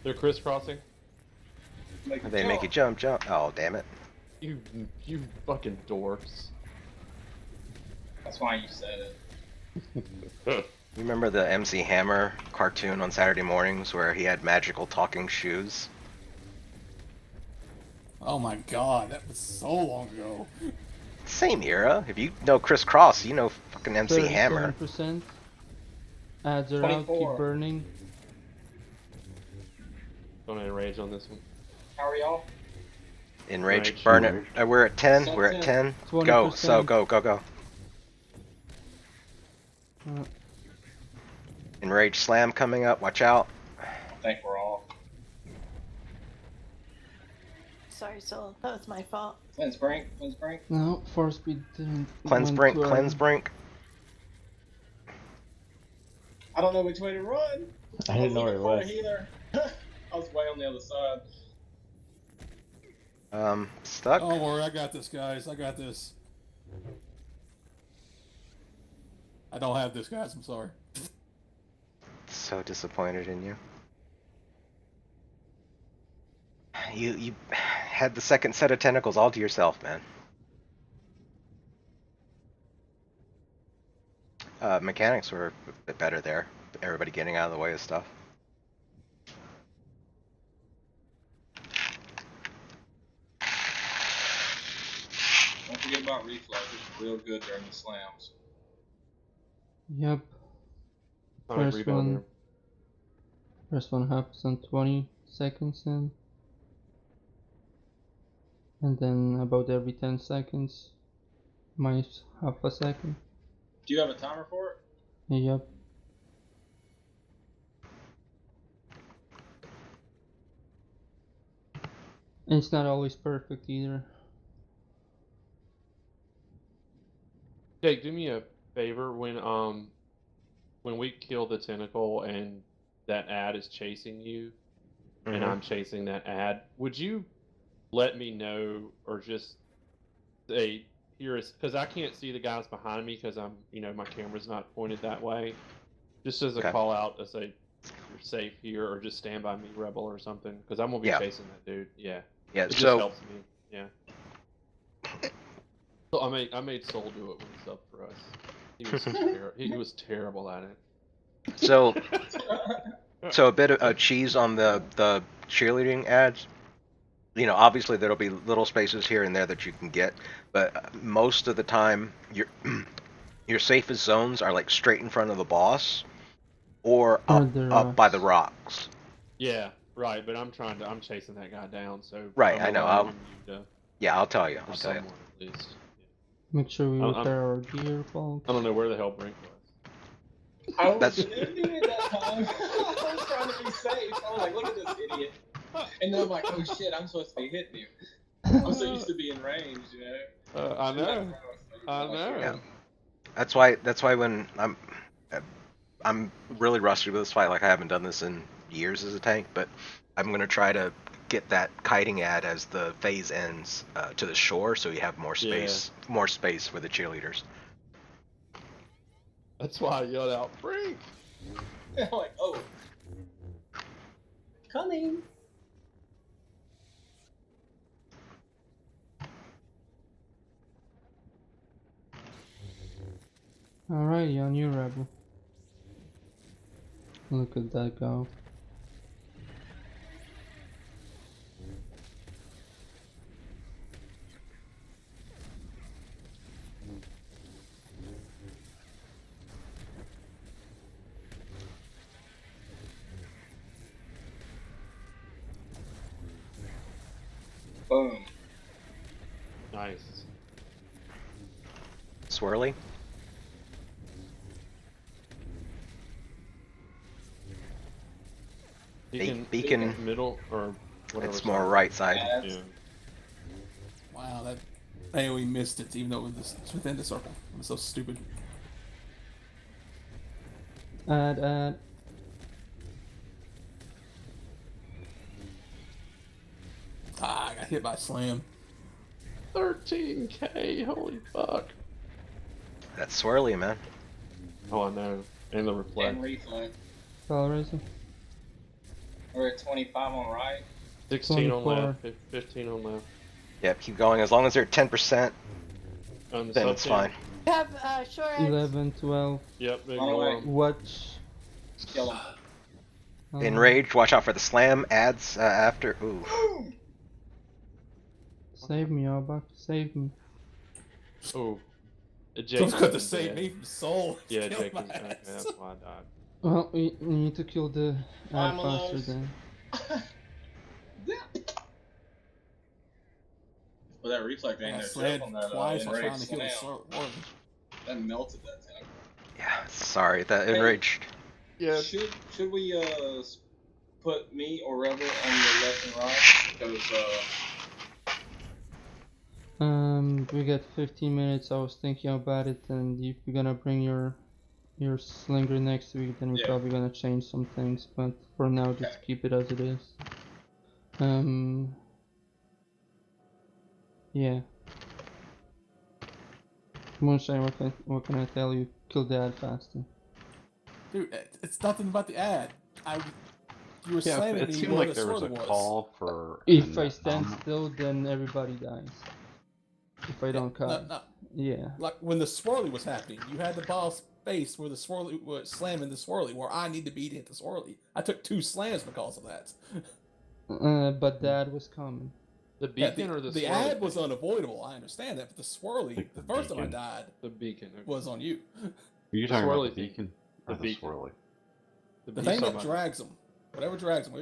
They're crisscrossing. They make you jump. Oh, damn it. You fucking dorks. That's why you said it. You remember the MC Hammer cartoon on Saturday mornings where he had magical talking shoes? Oh my god, that was so long ago. Same era. If you know Chris Cross, you know fucking MC Hammer. 37%. Ads are out, 24. keep burning. Don't enrage on this one. How are y'all? Enrage, Enrage. burn it. We're at 10. So We're at 10. 20%. Go. So go. Uh, Enrage slam coming up. Watch out. I think we're all. Sorry, Soul. That was my fault. Cleanse brink. no, force speed didn't. Cleanse went brink. too Cleanse early. brink. I don't know which way to run. I didn't know where it was. Either. I was way on the other side. Stuck. Don't worry, I got this, guys. I got this. I don't have this, guys. I'm sorry. So disappointed in you. You had the second set of tentacles all to yourself, man. Mechanics were a bit better there. Everybody getting out of the way of stuff. Don't forget about reflex. It's real good during the slams. Yep. Sonic First rebound one. there. First one happens on 20 seconds in. And then about every 10 seconds. Minus half a second. Do you have a timer for it? Yep. And it's not always perfect either. Jake, do me a favor when we kill the tentacle and that ad is chasing you, and I'm chasing that ad, would you let me know or just say here is because I can't see the guys behind me because I'm my camera's not pointed that way. Just as a Okay. call out to say you're safe here or just stand by me, Rebel, or something because I'm gonna be Yeah. chasing that dude. Yeah. Yeah. It just So helps me. Yeah. So I made Soul do it when it's up for us. He was terrible at it. so a bit of cheese on the cheerleading ads. Obviously there'll be little spaces here and there that you can get, but most of the time your safest zones are like straight in front of the boss or Or up the up by the rocks. rocks. Yeah, right. But I'm chasing that guy down. So Right, I'm I know, allowing you to, Yeah, I'll tell you. or I'll tell you. someone at least. Make sure we I'm- repair our gear, folks. I don't know where the hell Brink was. I was That's- ending it that time. I was trying to be safe. I was like, look at this idiot. And then I'm like, oh shit, I'm supposed to be hitting you. I'm so used to being ranged, you know. I know. I Like, know. Yeah. That's why when I'm really rusty with this fight. Like I haven't done this in years as a tank, but I'm gonna try to get that kiting ad as the phase ends to the shore, so you have more space, for the cheerleaders. That's why I yelled out, "Freak!" I'm like, oh, coming. Alrighty, on you, Rebel. Look at that go. Boom. Nice. Swirly. Beacon. Middle or whatever. It's more right side. Yeah. Wow, that AoE missed it, even though it's within the circle. I'm so stupid. Add. Ah, I got hit by a slam. 13k, holy fuck. That's swirly, man. Oh, I know. And the reflect. And reflect. Valorizer. We're at 25 on right. 16 on 24. left, 15 on left. Yep, keep going. As long as they're at 10%, On the then sub it's team. fine. Have shore ads. 11, 12. Yep, they On the way. Watch. Kill him. Enraged, watch out for the slam ads after. Ooh. Save me, Albach. Save me. Oh. Don't got to save me from soul. Yeah, Kill Jake my is okay, ass. that's why I died. Well, we need to kill the ad I'm faster alive. then. Well, that reflect ain't I no slammed joke on that twice while enraged trying to kill the slam. sword. That melted that tank. Yeah, sorry, that Hey. enraged. Yeah. Should we put me or Rebel on the left and right? Because We got 15 minutes. I was thinking about it, and if you're gonna bring your slinger next week, then we're Yeah. probably gonna change some things. But for now, just Okay. keep it as it is. Yeah. Moonshine, what can I tell you? Kill the ad faster. Dude, it's nothing about the ad. You were Yeah, slamming it me seemed where like the there was a swirly was. call for. If an- I stand um, still, then everybody dies. If I don't cut. No. Yeah. Like when the swirly was happening, you had the boss face where the swirly was slamming the swirly, where I need to be to hit the swirly. I took 2 slams because of that. But the ad was coming. The Yeah, beacon or the the swirly ad was thing? unavoidable. I understand that, but the swirly, Like the the first time I beacon. died, The beacon. Okay. was on you. Are you The talking about swirly the thing. beacon? The Or the beacon. swirly? The beacon. thing that Somebody. drags them, whatever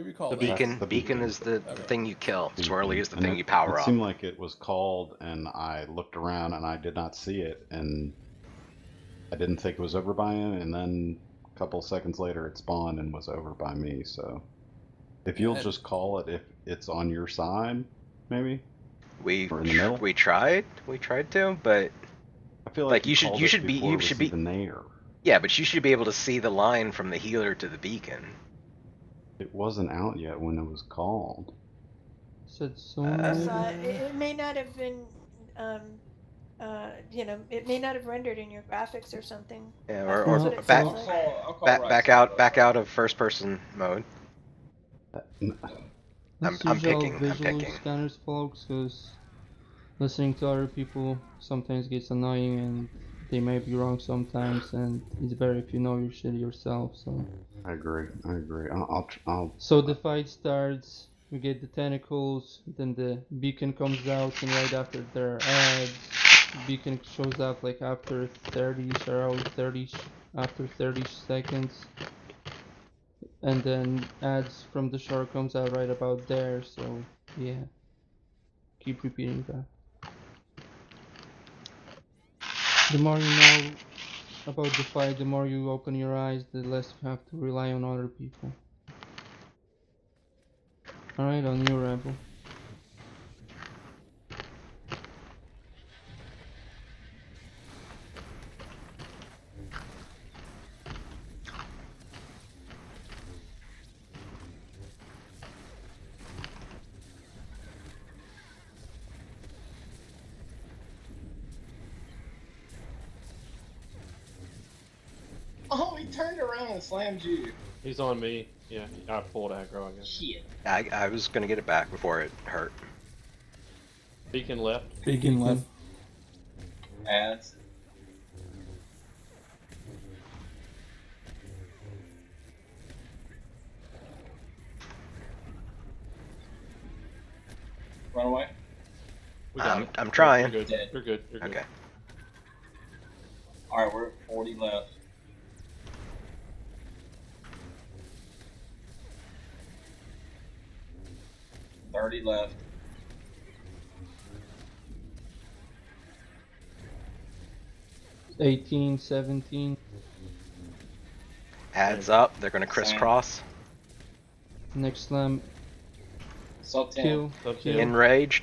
you call The that. Beacon, the beacon beacon. is the Okay. thing you kill. Swirly is the And thing you power it up. seemed like it was called, and I looked around and I did not see it, and I didn't think it was over by him, and then a couple seconds later it spawned and was over by me. So if you'll Yeah. just call it if it's on your side, maybe. We Or in the middle? we tried to, but I feel Like, like you should- called you it should be- before you it was should be- even there. yeah, but you should be able to see the line from the healer to the beacon. It wasn't out yet when it was called. Said soon. Uh, maybe? So it may not have been, it may not have rendered in your graphics or something. Yeah, That's or what it back- feels like. I'll call right back side. out of first person mode. Let's I'm use our picking, I'm visual picking. scanners, folks, because listening to other people sometimes gets annoying, and they may be wrong sometimes, and it's better if you know your shit yourself. So, I agree. I'll so the fight starts. We get the tentacles, then the beacon comes out, and right after there are ads. Beacon shows up like after 30 or 30 after 30 seconds. And then ads from the shore comes out right about there, so yeah. Keep repeating that. The more you know, about the fight, the more you open your eyes, the less you have to rely on other people. Alright, on you, Rebel. Oh, he turned around and slammed you. He's on me. Yeah, I pulled aggro, I guess. Shit. I was gonna get it back before it hurt. Beacon left. Beacon left. Ads. Run away. We got it. I'm trying. You're good. Dead. You're good. You're good. Okay. Alright, we're at 40 left. $30 left. $18, $17. Adds up. They're gonna crisscross. Next slam, Sub 10. kill, Sub kill, 10.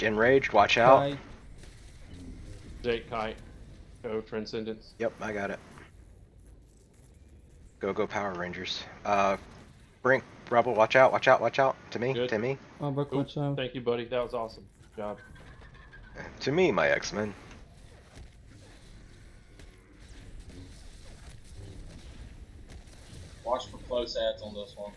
Enraged. Watch out. kite. Jake Kite. Go Transcendence. Yep, I got it. Go Power Rangers. Brink, Rebel, watch out. To me, Good. to me, Oh, but Oop, watch out. Thank you, buddy. That was awesome. Good job. to me, my X-Men. Watch for close ads on this one.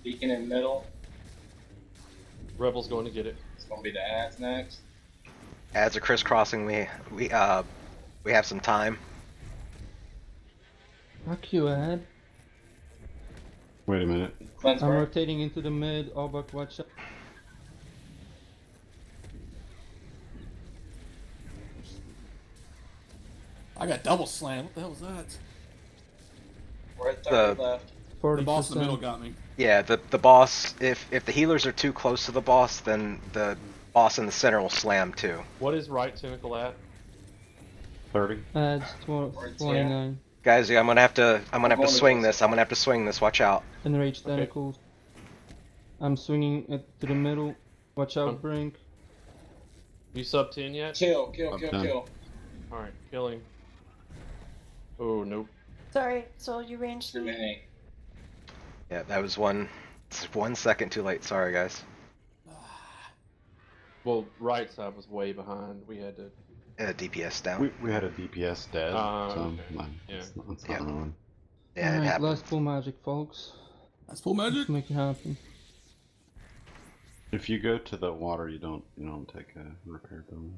Beacon in middle. Rebel's going to get it. It's gonna be the ads next. Ads are crisscrossing. We have some time. Fuck you, Ed. Wait a minute. Cleanse I'm burn. rotating into the mid. Oh, but watch out. I got double slammed. What the hell was that? We're at 30 The- left. 40%. The boss in the middle got me. Yeah, the boss. If the healers are too close to the boss, then the boss in the center will slam too. What is right tentacle at? 30. Adds Or 10. 29. Guys, I'm gonna have to going to swing this. this. I'm gonna have to swing this. Watch out. Enraged Okay. tentacles. I'm swinging it to the middle. Watch out, Come. Brink. You sub 10 yet? Kill. I'm done. Alright, killing. Oh, nope. Sorry, so you ranged Too me. many. Yeah, that was 1 second too late. Sorry, guys. Well, right side was way behind. We had to. DPS down. We had a DPS dead, Ah, so okay. like, Yeah. it's not Yeah. on. Yeah, it Alright, happened. last full magic, folks. That's full magic. Let's make it happen. If you go to the water, you don't take a repair bill.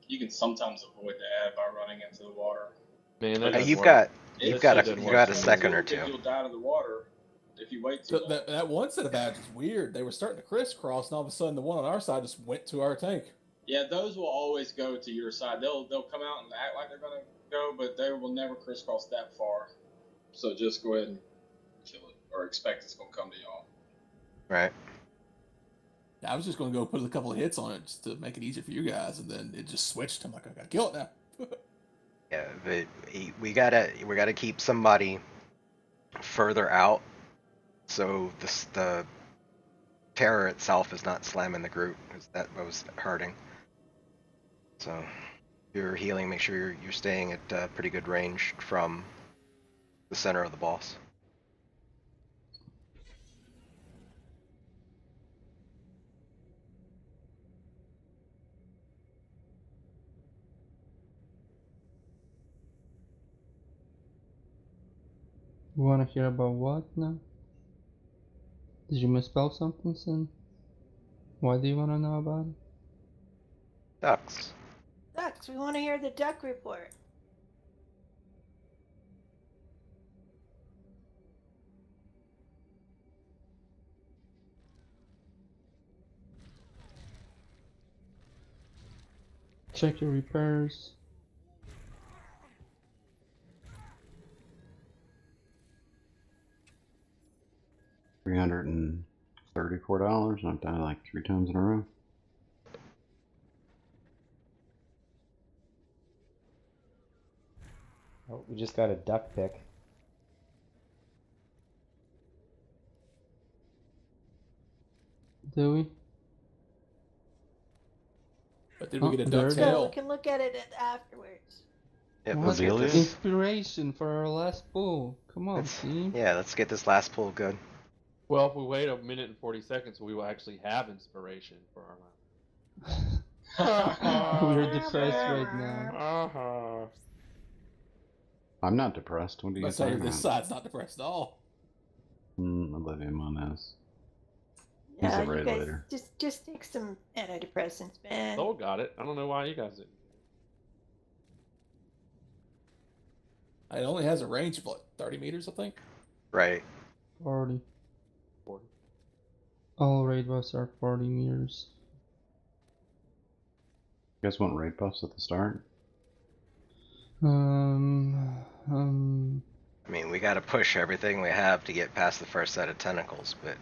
You can sometimes avoid the ad by running into the water. Man, that Hey, doesn't You've work. got That you've got shit a doesn't you work got a for me. second or If two. you'll die to the water if you wait too So long. that one set of ads is weird. They were starting to crisscross, and all of a sudden, the one on our side just went to our tank. Yeah, those will always go to your side. They'll come out and act like they're gonna go, but they will never crisscross that far. So just go ahead and kill it, or expect it's gonna come to y'all. Right. Yeah, I was just going to go put a couple of hits on it just to make it easier for you guys, and then it just switched. I'm like, I gotta kill it now. Yeah, but we gotta keep somebody further out, so the terror itself is not slamming the group, because that was hurting. So, if you're healing, make sure you're staying at pretty good range from the center of the boss. You wanna hear about what now? Did you misspell something, Sin? Why do you wanna know about it? Ducks. Ducks, we want to hear the duck report. Check your repairs. $334. I've done it like 3 times in a row. Oh, we just got a duck pick. Do we? But did we get a there duck it is. So we tail? can look at it afterwards. Yep, What? let's get Azealia? this. Inspiration for our last pull. Come on, team. Yeah, let's get this last pull good. Well, if we wait a minute and 40 seconds, we will actually have inspiration for our last. We're depressed right now. Uh-huh. I'm not depressed. What do you Let's guys say talking this about? side's not depressed at all. Olivia Moniz. He's Yeah, a you raid guys later. just take some antidepressants, man. Soul got it. I don't know why you guys didn't. It only has a range of like 30 meters, I think. Right. 40. 40. All raid buffs are 40 meters. You guys want raid buffs at the start? I mean, we got to push everything we have to get past the first set of tentacles, but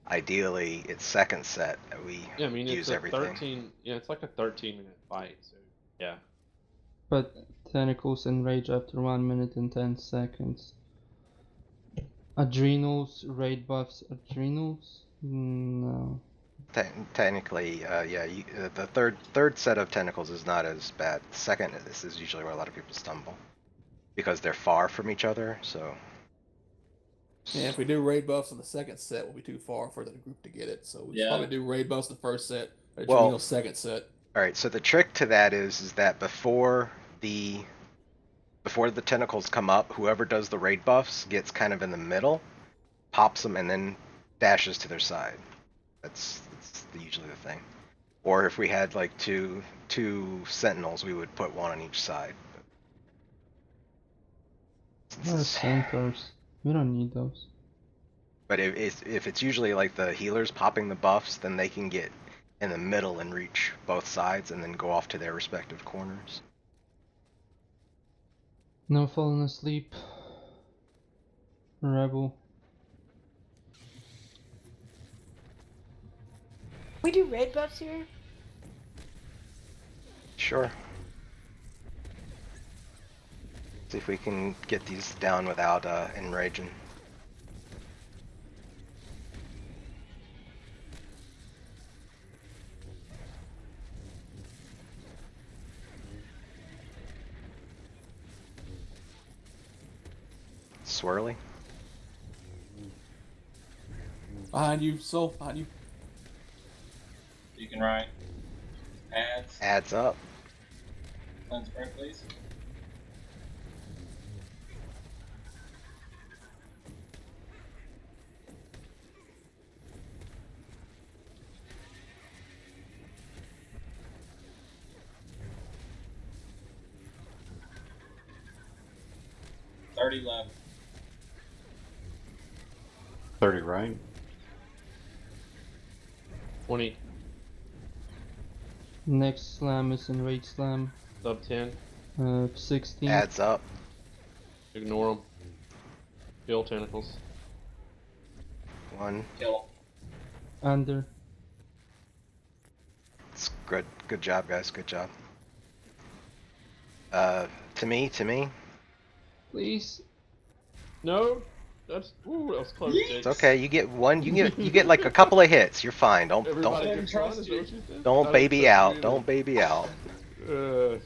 ideally, it's second set that we Yeah, I mean, use it's a everything. 13. Yeah, it's like a 13-minute fight. So, yeah. But tentacles enrage after 1 minute and 10 seconds. Adrenals, raid buffs, adrenals? No. Technically, yeah, the third set of tentacles is not as bad. Second, this is usually where a lot of people stumble because they're far from each other. So Yeah, if we do raid buffs in the second set, we'll be too far for the group to get it. So we should Yeah. probably do raid buffs in the first set, Well- Adrenal second set. all right, so the trick to that is that before the tentacles come up, whoever does the raid buffs gets kind of in the middle, pops them, and then dashes to their side. That's usually the thing. Or if we had like two sentinels, we would put one on each side. What are centaurs? We don't need those. But if it's usually like the healers popping the buffs, then they can get in the middle and reach both sides and then go off to their respective corners. No falling asleep. Rebel. We do raid buffs here. Sure. See if we can get these down without enraging. Swirly. Behind you, Soul, behind you. You can write ads. Adds up. Lens print, please. $30 left. 30, right? 20. Next slam is enrage slam. Sub 10. 16. Adds up. Ignore them. Kill tentacles. 1. Kill Under. It's good. Good job, guys. Good job. To me. Please. No. That was close. It's okay. You get one. You get like a couple of hits. You're fine. Everybody Don't gets one, is that what you said? I don't didn't baby trust out. you Don't either. baby out. Uh,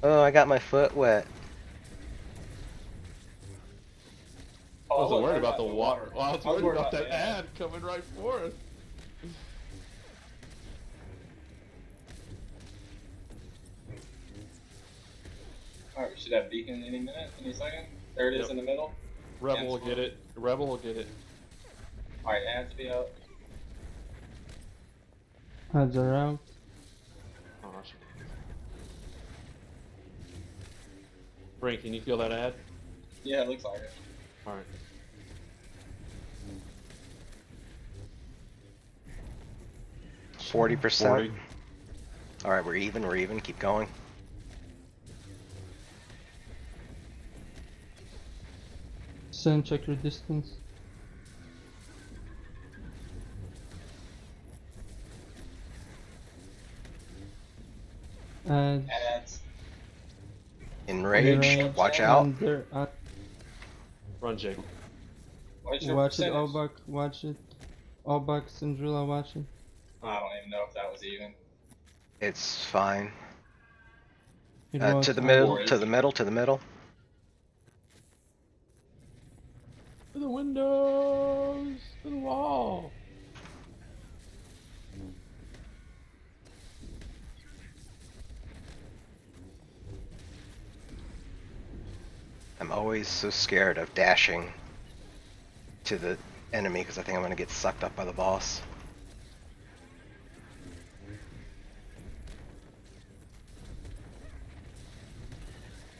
Oh, I got my foot wet. I Oh, wasn't look, worried I about got the the water. water. Well, I was I was worried worried about about that the ad. ad coming right for us. Alright, we should have beacon any minute, any second. There it is Yep. in the middle. Rebel Yeah, will get it. Rebel will get it. Alright, ads be up. Ads are out. Gosh. Frank, can you feel that ad? Yeah, it looks like it. Alright. %. 40. All right, we're even. We're even. Keep going. Send, check your distance. Ads. Ads. Enrage. Enrage, Watch out. and there. Run, Jake. What's your Watch it, percentage? Obak. Watch it. Obak, Syndrilla, watch it. I don't even know if that was even. It's fine. It To was the middle. Or is To it? the middle. To the middle. To the windows. To the wall. I'm always so scared of dashing to the enemy because I think I'm gonna get sucked up by the boss.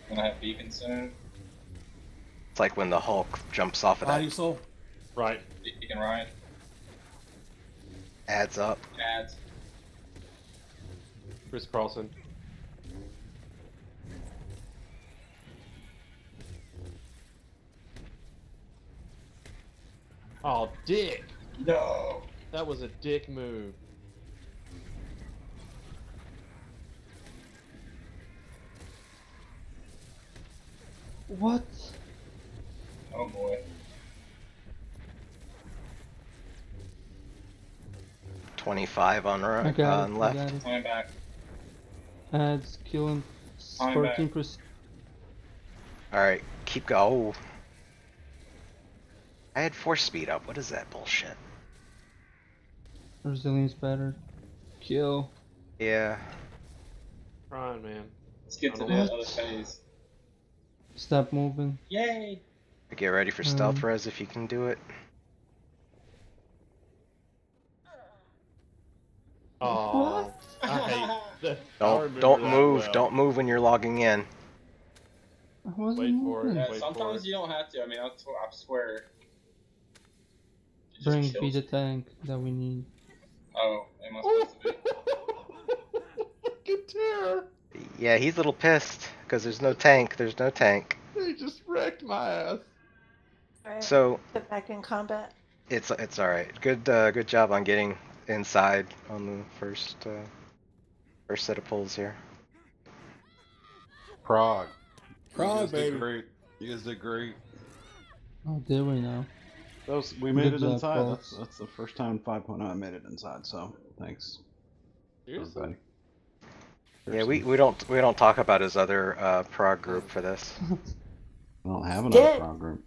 Gonna have beacon soon. It's like when the Hulk jumps off of Body that. soul. Right. Beacon Ryan. Adds up. Ads. Chris Carlson. Oh, dick. No. That was a dick move. What? Oh boy. 25 on I right, got on it. I left. got it. Coming back. Ads, kill him. I'm back. 14%. All right, keep go. I had force speed up. What is that bullshit? Resilience better. Kill. Yeah. Trying, man. Let's get to the What? other phase. Stop moving. Yay! Get ready for stealth res if you can do it. Oh, I hate that. I Don't remember that move. well. Don't move when you're logging in. I wasn't Wait for it. moving. Yeah, Wait for sometimes it. you don't have to. I mean, I swear. It just Bring kills be the you. tank that we need. Oh, am I supposed to be? Fucking terror. Yeah, he's a little pissed because there's no tank. There's no tank. They just wrecked my ass. Alright, So get back in combat. it's all right. Good job on getting inside on the first set of pulls here. Prague. Prague, You guys did baby. great. You guys did great. Oh, did we now? We made Good it job, inside. folks. That's the first time in 5.0 I made it inside. So thanks, Seriously? everybody. Yeah, we don't talk about his other prog group for this. I don't have another Did. prog group.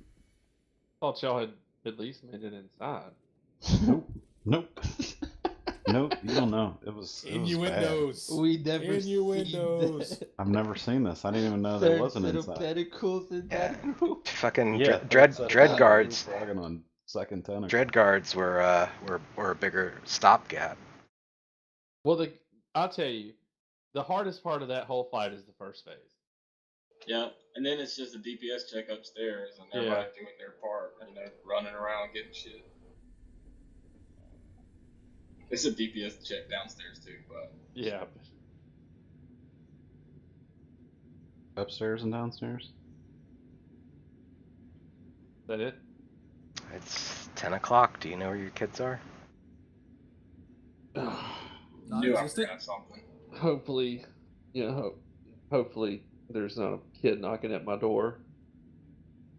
Thought y'all had at least made it inside. Nope. Nope. You don't know. It was bad. Innuendos. We never Innuendos. seen that. I've never seen this. I didn't even know there was an Third inside. set of pedicles in Yeah. that group. Fucking Yeah, dread third set dread of guards. progging on second tentacle. Dread guards were a bigger stopgap. Well, I'll tell you, the hardest part of that whole fight is the first phase. Yeah, and then it's just a DPS check upstairs and everybody doing their part and they're running around getting shit. It's a DPS check downstairs too, but Yeah. Upstairs and downstairs. Is that it? It's 10 o'clock. Do you know where your kids are? knew I Non-existent. forgot something. Hopefully, hopefully there's not a kid knocking at my door.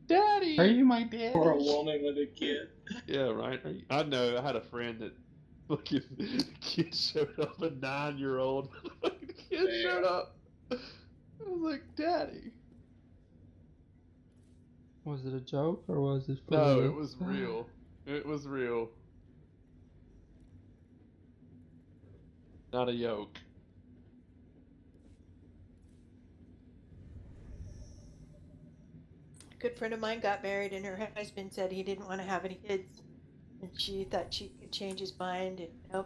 Daddy! Are you my dad? Or a woman with a kid. Yeah, right. I know. I had a friend that fucking kid showed up, a 9-year-old. Fucking kid Damn. showed up. I was like, Daddy. Was it a joke or was it for No, real? it was real. It was real. Not a yoke. A good friend of mine got married, and her husband said he didn't want to have any kids, and she thought she could change his mind. And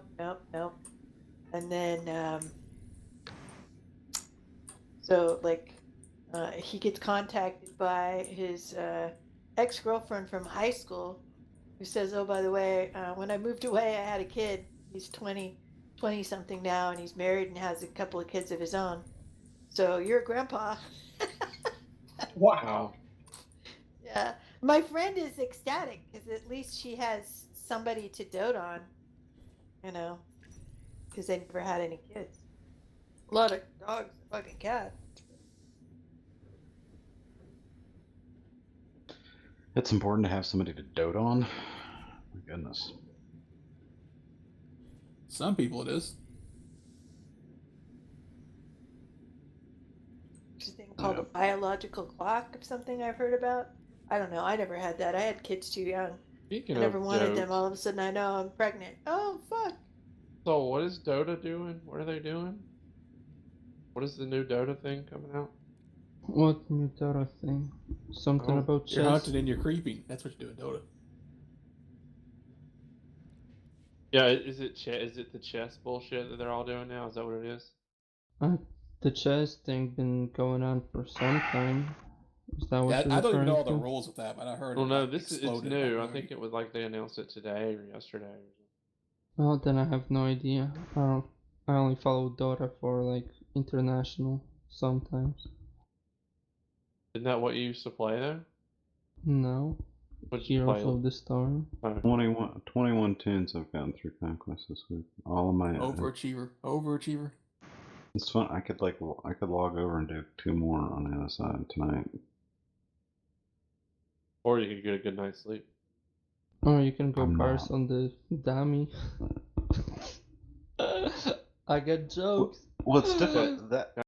nope. And then, so like, he gets contacted by his ex-girlfriend from high school, who says, "Oh, by the way, when I moved away, I had a kid. He's 20, 20 something now, and he's married and has a couple of kids of his own. So you're a grandpa. Wow. Yeah. My friend is ecstatic because at least she has somebody to dote on, you know, because they never had any kids. A lot of dogs and fucking cats. It's important to have somebody to dote on. My goodness. Some people it is. There's a thing called Yep. a biological clock or something I've heard about. I don't know. I never had that. I had kids too young. Speaking I never of wanted them. dote, All of a sudden, I know I'm pregnant. Oh, fuck. so what is Dota doing? What are they doing? What is the new Dota thing coming out? What new Dota thing? Something Oh, about You're chess? hunting and you're creeping. That's what you're doing, Dota. Yeah, is it the chess bullshit that they're all doing now? Is that what it is? The chess thing been going on for some time. Is that what Yeah, you're I don't even know referring all the to? rules with that, but I heard Well, it no, like it's exploded in new. I popularity. think it was like they announced it today or yesterday. Or something. Well, then I have no idea. I only follow Dota for like international sometimes. Isn't that what you used to play though? No. What did you Heroes play? of the Storm. Oh. 21 tunes I've gotten through Conquest this week. All of my Overachiever. it's fun. I could log over and do 2 more on the other side tonight. Or you could get a good night's sleep. Or you can go I'm bars not. on the dummy. I got jokes. Well, it's different. That